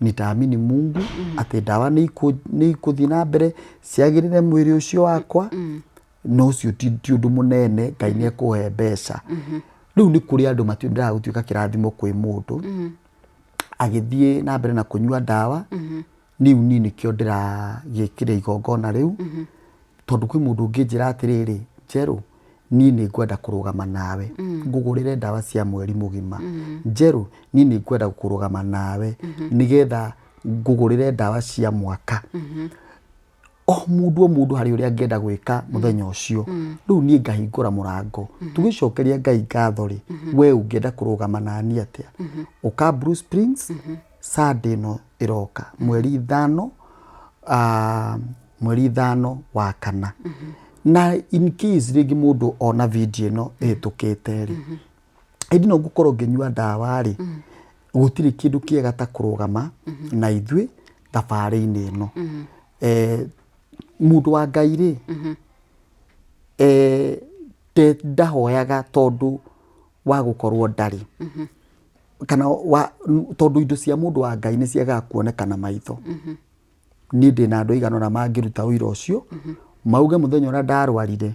Nitaamini Mungu ati dawa nĩ ikuthi na mbere ciagirire mwĩrĩ ũcio wakwa no cio ti ũndũ mũnene. Ngai nĩ ekũhe mbeca. Rĩu nĩ kũrĩ andũ matĩendaga gũtuĩka kĩrathimo kwĩ mũndũ agĩthiĩ na mbere na kũnyua dawa. Rĩu niĩ nĩkĩo ndĩragĩkĩra igongona rĩu tondũ kwĩ mũndũ ũngĩnjĩra atĩrĩrĩ Njeru niĩ nĩ ngwenda kũrũgama nawe ngũgũrĩre dawa cia mweri mũgima. Njeru niĩ nĩ ngwenda kũrũgama nawe nĩgetha ngũgũrĩre dawa cia mwaka. O mũndũ harĩ ũrĩa angĩenda gwĩka mũthenya ũcio. Rĩu niĩ ngahingũra mũrango tũgĩcokeria Ngai ngatho we ũngĩenda kũrũgama nani atĩa ũka Blue Springs Sunday no ĩroka mweri 5 wa kana. Na in case rĩngĩ mũndũ ona video ĩno ĩhĩtũkĩte ĩndĩ no ngũkorwo ngĩnyua dawa gũtirĩ kĩndũ kĩega ta kũrũgama na ithuĩ thabarĩ-inĩ ĩno. Mũndũ wa Ngai ndahoyaga tondu wa gukorwo ndari kana tondu indo cia mundu wa Ngai ni ciaga kuonekana maitho ni ndina andu igana na mangiruta wira ucio mauge muthenya uria ndarwarire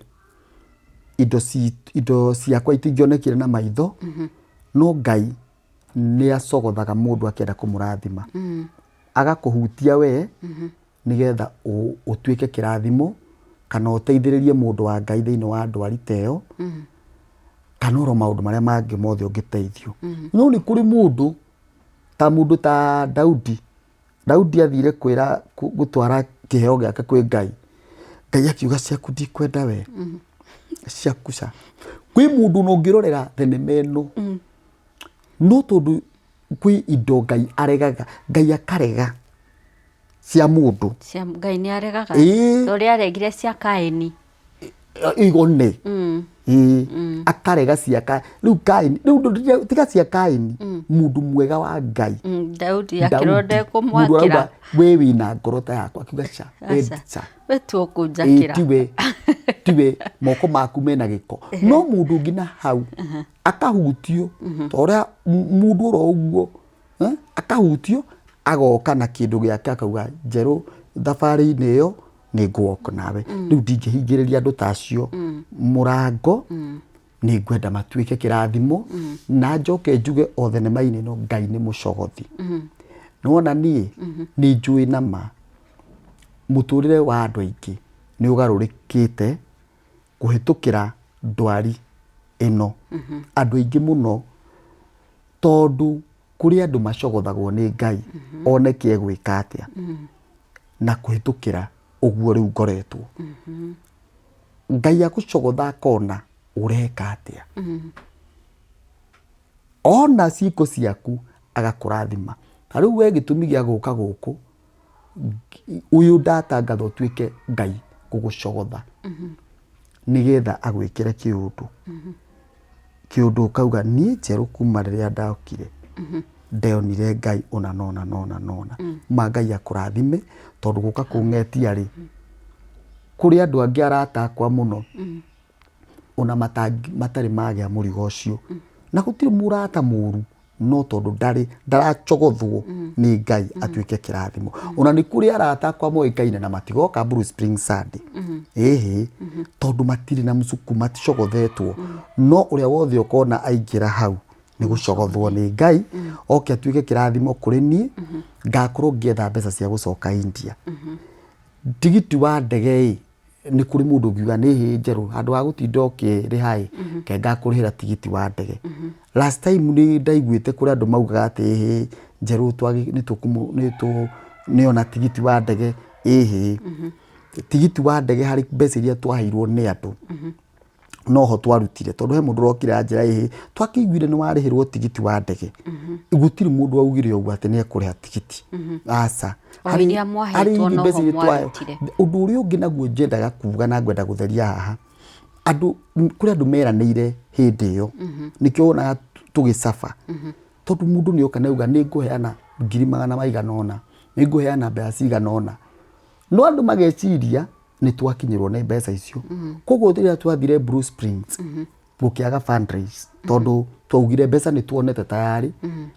indo ciakwa itingionekire na maitho no Ngai ni acogothaga mundu akienda kumurathima agakuhutia we nigetha utuike kirathimo kana uteithiririe mundu wa Ngai thiini wa ndwari teo kana ro maundu maria mangi mothe ungiteithio no ni kuri mundu ta Daudi athire kwira gutwara kiheo giake kwi Ngai akiuga ciaku ndikwenda we ciakuca kwi mundu no ngirorera thenema ino no tondu kwi indo Ngai aregaga Ngai akarega cia mundu cia Ngai ni aregaga tori aregire cia Kaini igone akarega cia Kaini riu tiga cia Kaini mundu mwega wa Ngai Daudi akironde kumwakira we wina ngoro ta yakwa akiuga ca we tu kunjakira tiwe moko maku mena giko no mundu ngina hau akahutio toria mundu ro uguo akahutio agoka na kindu giake akauga njeru thabari-ini iyo ni nguoka nawe riu ndingihingiriria andu tacio murango ni ngwenda matuike kirathimo na njoke njuge o thenema-ini no Ngai ni mucogothi nona nie ni njui nama muturire wa andu aingi ni ugarurikite kuhitukira ndwari ino andu aingi muno tondu kuri andu macogothagwo ni Ngai oneke gwika atia na kuhitukira uguo riu ngoretwo Ngai akucogotha kona ureka atia ona ciiko ciaku agakurathima riu we gitumi gia guka guku uyu ndatangatha utuike Ngai gugucogotha nigetha agwikire kiundu kauga nie njeru kuma riria ndaukire ndeonire Ngai ona nona ma Ngai akurathime tondu guka kungetia ri kuri andu angi arata akwa muno ona matari magia murigo ucio na gutiri murata muru no tondu ndaracogothwo ni Ngai atuike kirathimo ona ni kuri arata akwa moikaine na matigoka Bruce Springside tondu matiri na musuku maticogothetwo no uria wothe ukona aingira hau ni gucogothwo ni Ngai oke atuike kirathimo kuri nie ngakorwo ngietha mbeca cia gucoka India tigiti wa ndege ni kuri mundu ngiuga ni njeru handu ha gutinda ukirihai ke ngakurihira tigiti wa ndege last time ni ndaiguite kuri andu maugaga ati njeru ni ona tigiti wa ndege tigiti wa ndege hari mbeca iria twaheirwo ni andu no ho twarutire tondu he mundu rokira njira twakiguire ni warihirwo tigiti wa ndege gutiri mundu augire uguo ati ni ekuriha tigiti aca Oiria mwahetwo no ho mwarutire undu uria ungi naguo njendaga kuuga na ngwenda gutheria haha andu kuri andu meraniire hindi iyo nikio ona tugicafa tondu mundu ni okana uga ni nguheana 200,000 ni nguheana mbeca cigana ona no andu mageciria ni twakinyirwo ni mbeca icio koguo rĩrĩa twathire Bruce Springs gukiaga fundraise tondu twaugire mbeca ni tuonete tayari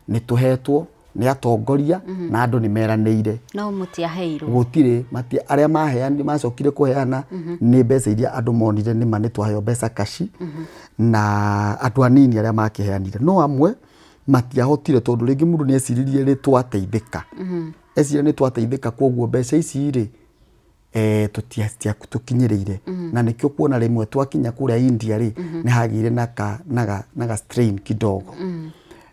ni tuhetwo ni atongoria na andu ni meraniire no mutiaheirwo gutire aria maheani macokire kuheana ni mbeca iria andu monire ni mane twaheo mbeca kashi na andu anini aria makiheanire no amwe matiahotire tondu ringi mundu ni eciririe ri twateithika eciria ni twateithika koguo mbeca ici ri tukinyiriire na nikio kuona rimwe twakinya kuria India ri ni hagire naga strain kidogo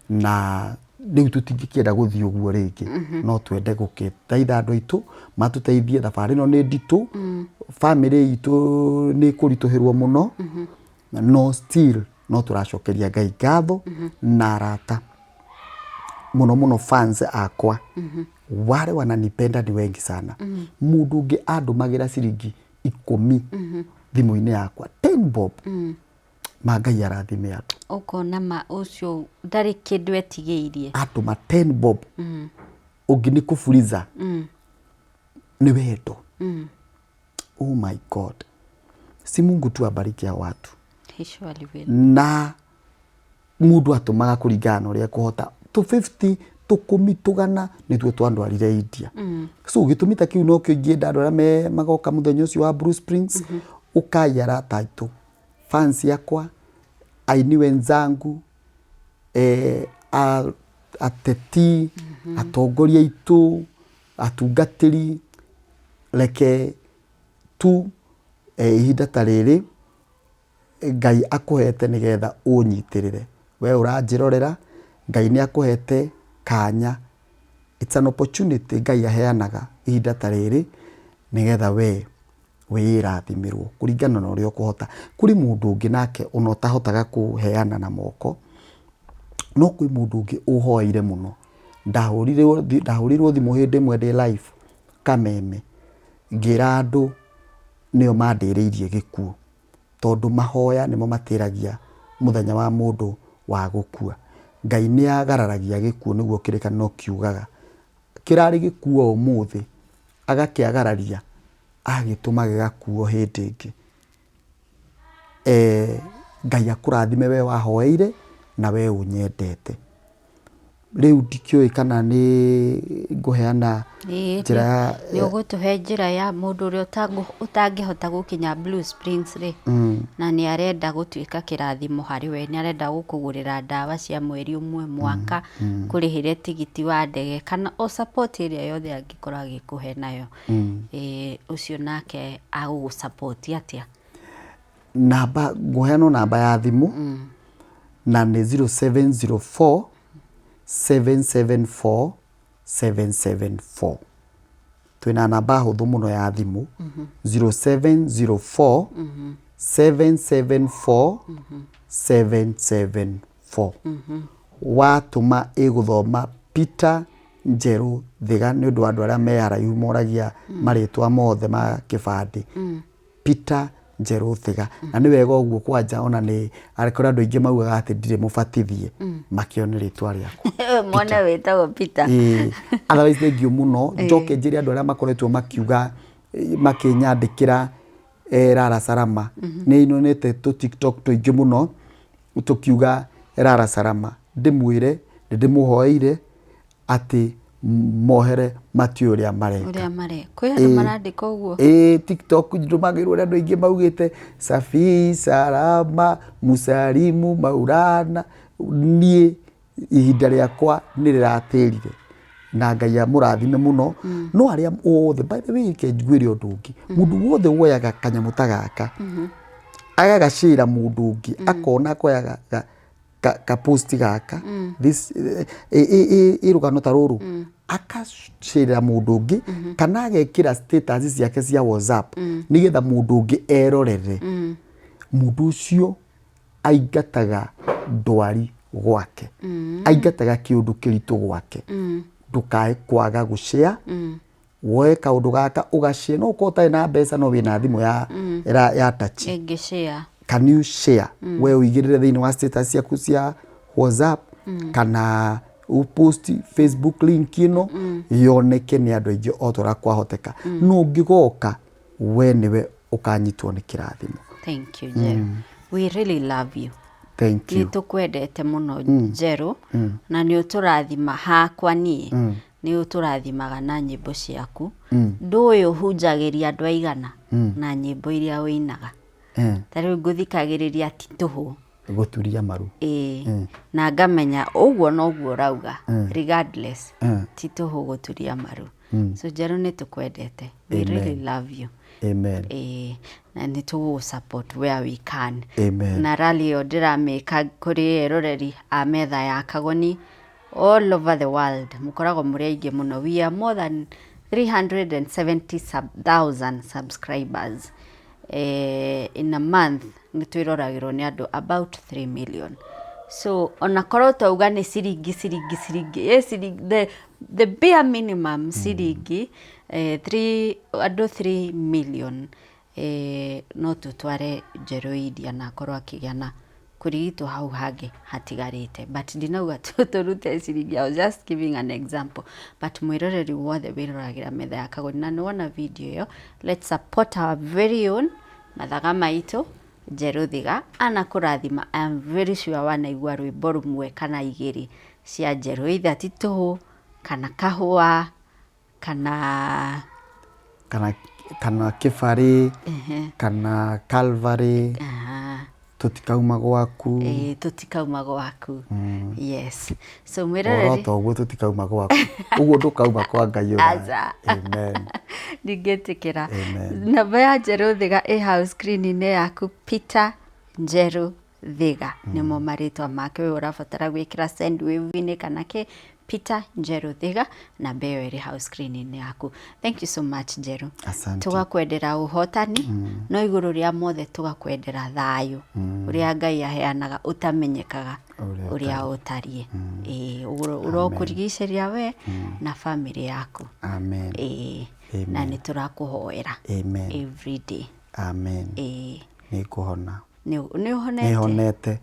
na riu tutingikienda guthii uguo ringi no twende gukiteitha andu aitu matuteithie thabari no ni nditu family itu ni kurituhirwo muno no still no turacokeria Ngai ngatho na arata muno fans akwa wale wananipenda ni wengi sana mundu ungi andumagira ciringi 10 thimu-ini yakwa 10 bob ma Ngai arathime andu ukona ma ucio ndari kindu etigiirie atuma 10 bob ungi ni kufuliza ni wendo oh my God si Mungu tu abariki hao watu. He surely will. Na mundu atumaga kuringana uria kuhota 250 tukumi tugana nituo twandwarire India. So gitumita kiu no kio ngienda andu aria me magoka muthenya ucio wa Bruce Springs ukayara taito fans yakwa aini wenzangu ateti atongoria itu atungatiri leke tu ihinda ta riri Ngai akuhete nigetha unyitirire we uranjirorera Ngai ni akuhete kanya. It's an opportunity Ngai aheanaga ihinda ta riri nigetha we wirathimirwo kuringana na uria ukuhota. Kuri mundu ungi nake ona utahotaga kuheana na moko no kwi mundu ungi uhoire muno. Ndahurirwo thimu hindi imwe ndi live kameme ngira andu nio mandiriirie gikuo tondu mahoya nimo matiragia muthenya wa mundu wa gukua. Ngai ni agararagia gikuo niguo kirikanio kiugaga kirari gikuo umuthi agakiagararia agituma gigakuo hindi ingi. Ngai akurathime we wahoeire na we unyendete. Riu ndikioi kana ni nguheana njira ni ugutuhe njira ya mundu uria utangihota gukinya Blue Springs ri na ni arenda gutuika kirathimo hari we, ni arenda gukugurira ndawa cia mweri umwe mwaka kurihire tigiti wa ndege kana o support iria yothe angikora gikuhe nayo ucio nake agu support atia. Namba nguheano namba ya thimu na ni 0704 774 774. Twina namba huthu muno ya thimu 0704 774 774. Watuma iguthoma Peter Njeru Thiga ni undu andu aria me haraihu moragia maritwa mothe ma kibandi. Peter Njeru Thiga na ni wega uguo kwanja ona ni arikora andu aingi maugaga ati ndire mubatithie makione ritwa riakwa mwana wetagwo Peter. Otherwise thank you muno njoke njiri andu aria makoretwo makiuga makinyandikira Rara Sarama ni inonete tu TikTok tuingi muno tukiuga Rara Sarama ndimwire ndimuhoeire ati mohere matio uria mareka kwi andu marandika uguo TikTok ndumagirwo andu aingi maugite Safi Sarama Musalimu Maurana nie ihinda riakwa niriratirire na Ngai amurathime muno. No aria othe by the way ke njugire undu ungi mundu wothe woyaga kanyamu tagaka agagacira mundu ungi akona koyaga ka post gaka this irugano taruru akashira mundu ungi kana agekira status ciake cia WhatsApp nigetha mundu ungi erorere mundu ucio aingataga ndwari gwake aingataga kiundu kiritu gwake ndukae kwaga gushare woe kaundu gaka ugashare no kota na mbeca no wina thimu ya touch share. Can you share we uigirire thini wa status yaku cia WhatsApp kana upost Facebook link ino yoneke ni andu aingi otora kwahoteka no ngigoka we niwe ukanyitwo ni kirathimo. Thank you Jeru. We really love you. Thank you. Ni tukwendete muno Jeru na ni uturathima hakwa ni ni uturathimaga na nyimbo ciaku nduyu hunjagiria andu aigana na nyimbo iria winaga tariu nguthikagiriria tituhu guturia maru na ngamenya uguo no guo rauga regardless tituhu guturia maru. So Jeru ni tukwendete. We really love you. Amen. Na ni tu support where we can. Amen. Na rally o ndirameka kuri eroreri a metha ya Kagoni all over the world mukorago muri aingi muno. We are more than 370,000 subscribers. In a month ni twiroragirwo ni andu about 3 million. So ona korwo tauga ni ciringi yes the bare minimum ciringi 3 million no tutware Jeru India na korwo akigia na kurigitwo hau hangi hatigarite but ndinauga turute ciringi. I was just giving an example but mwiroreri wothe wirораgira metha ya Kagoni na nona video yo let's support our very own mathaga maitũ Njeru Thiga anakũrathima. I'm very sure wanaigua rwĩmbo rũmwe kana igĩrĩ cia Njeru, either ti tũhũ kana kahũa kana kĩbarĩ kana Calvary, tũtikauma gwaku. Tũtikauma gwaku. Yes. So mwĩroreri ũguo tũtikauma gwaku. Ũguo ndũkauma kwa Ngai ũra. Amen. Ningĩtĩkĩra. Namba ya Njeru Thiga ĩ hau screen-inĩ yaku, Peter Njeru Thiga nĩmo marĩtwa make. Wĩ ũrabatara gwĩkĩra send wave-inĩ kana kĩ, Peter Njeru Thiga, namba ĩyo ĩrĩ hau screen-inĩ yaku. Thank you so much Njeru. Asante. Tugakwendera ũhotani no igũrũ rĩa mothe tugakwendera thayũ ũrĩa Ngai aheanaga ũtamenyekaga ũrĩa ũtariĩ. Ũrokũrigicĩria we na family yaku. Amen. Na nĩ tũrakũhoera every day. Amen. Nĩkũhona. Nĩũhonete.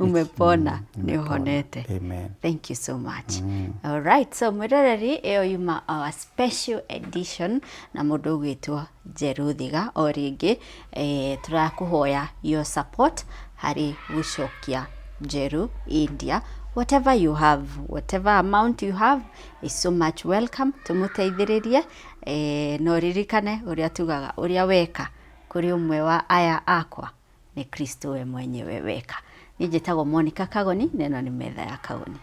Umepona. Nĩũhonete. Amen. Thank you so much. All right, so mwĩroreri ĩyo yuma our special edition na mũndũ ũgwĩtwo Njeru Thiga. O rĩngĩ tũrakũhoya your support harĩ gũcokia Njeru India. Whatever you have, whatever amount you have is so much welcome. Tũmũteithĩrĩrie no ririkane ũrĩa tugaga ũrĩa weka kũrĩ ũmwe wa aya akwa nĩ Kristo we mwenyewe weka. Niĩ njĩtagwo Monica Kagoni, neno nĩ metha ya Kagoni.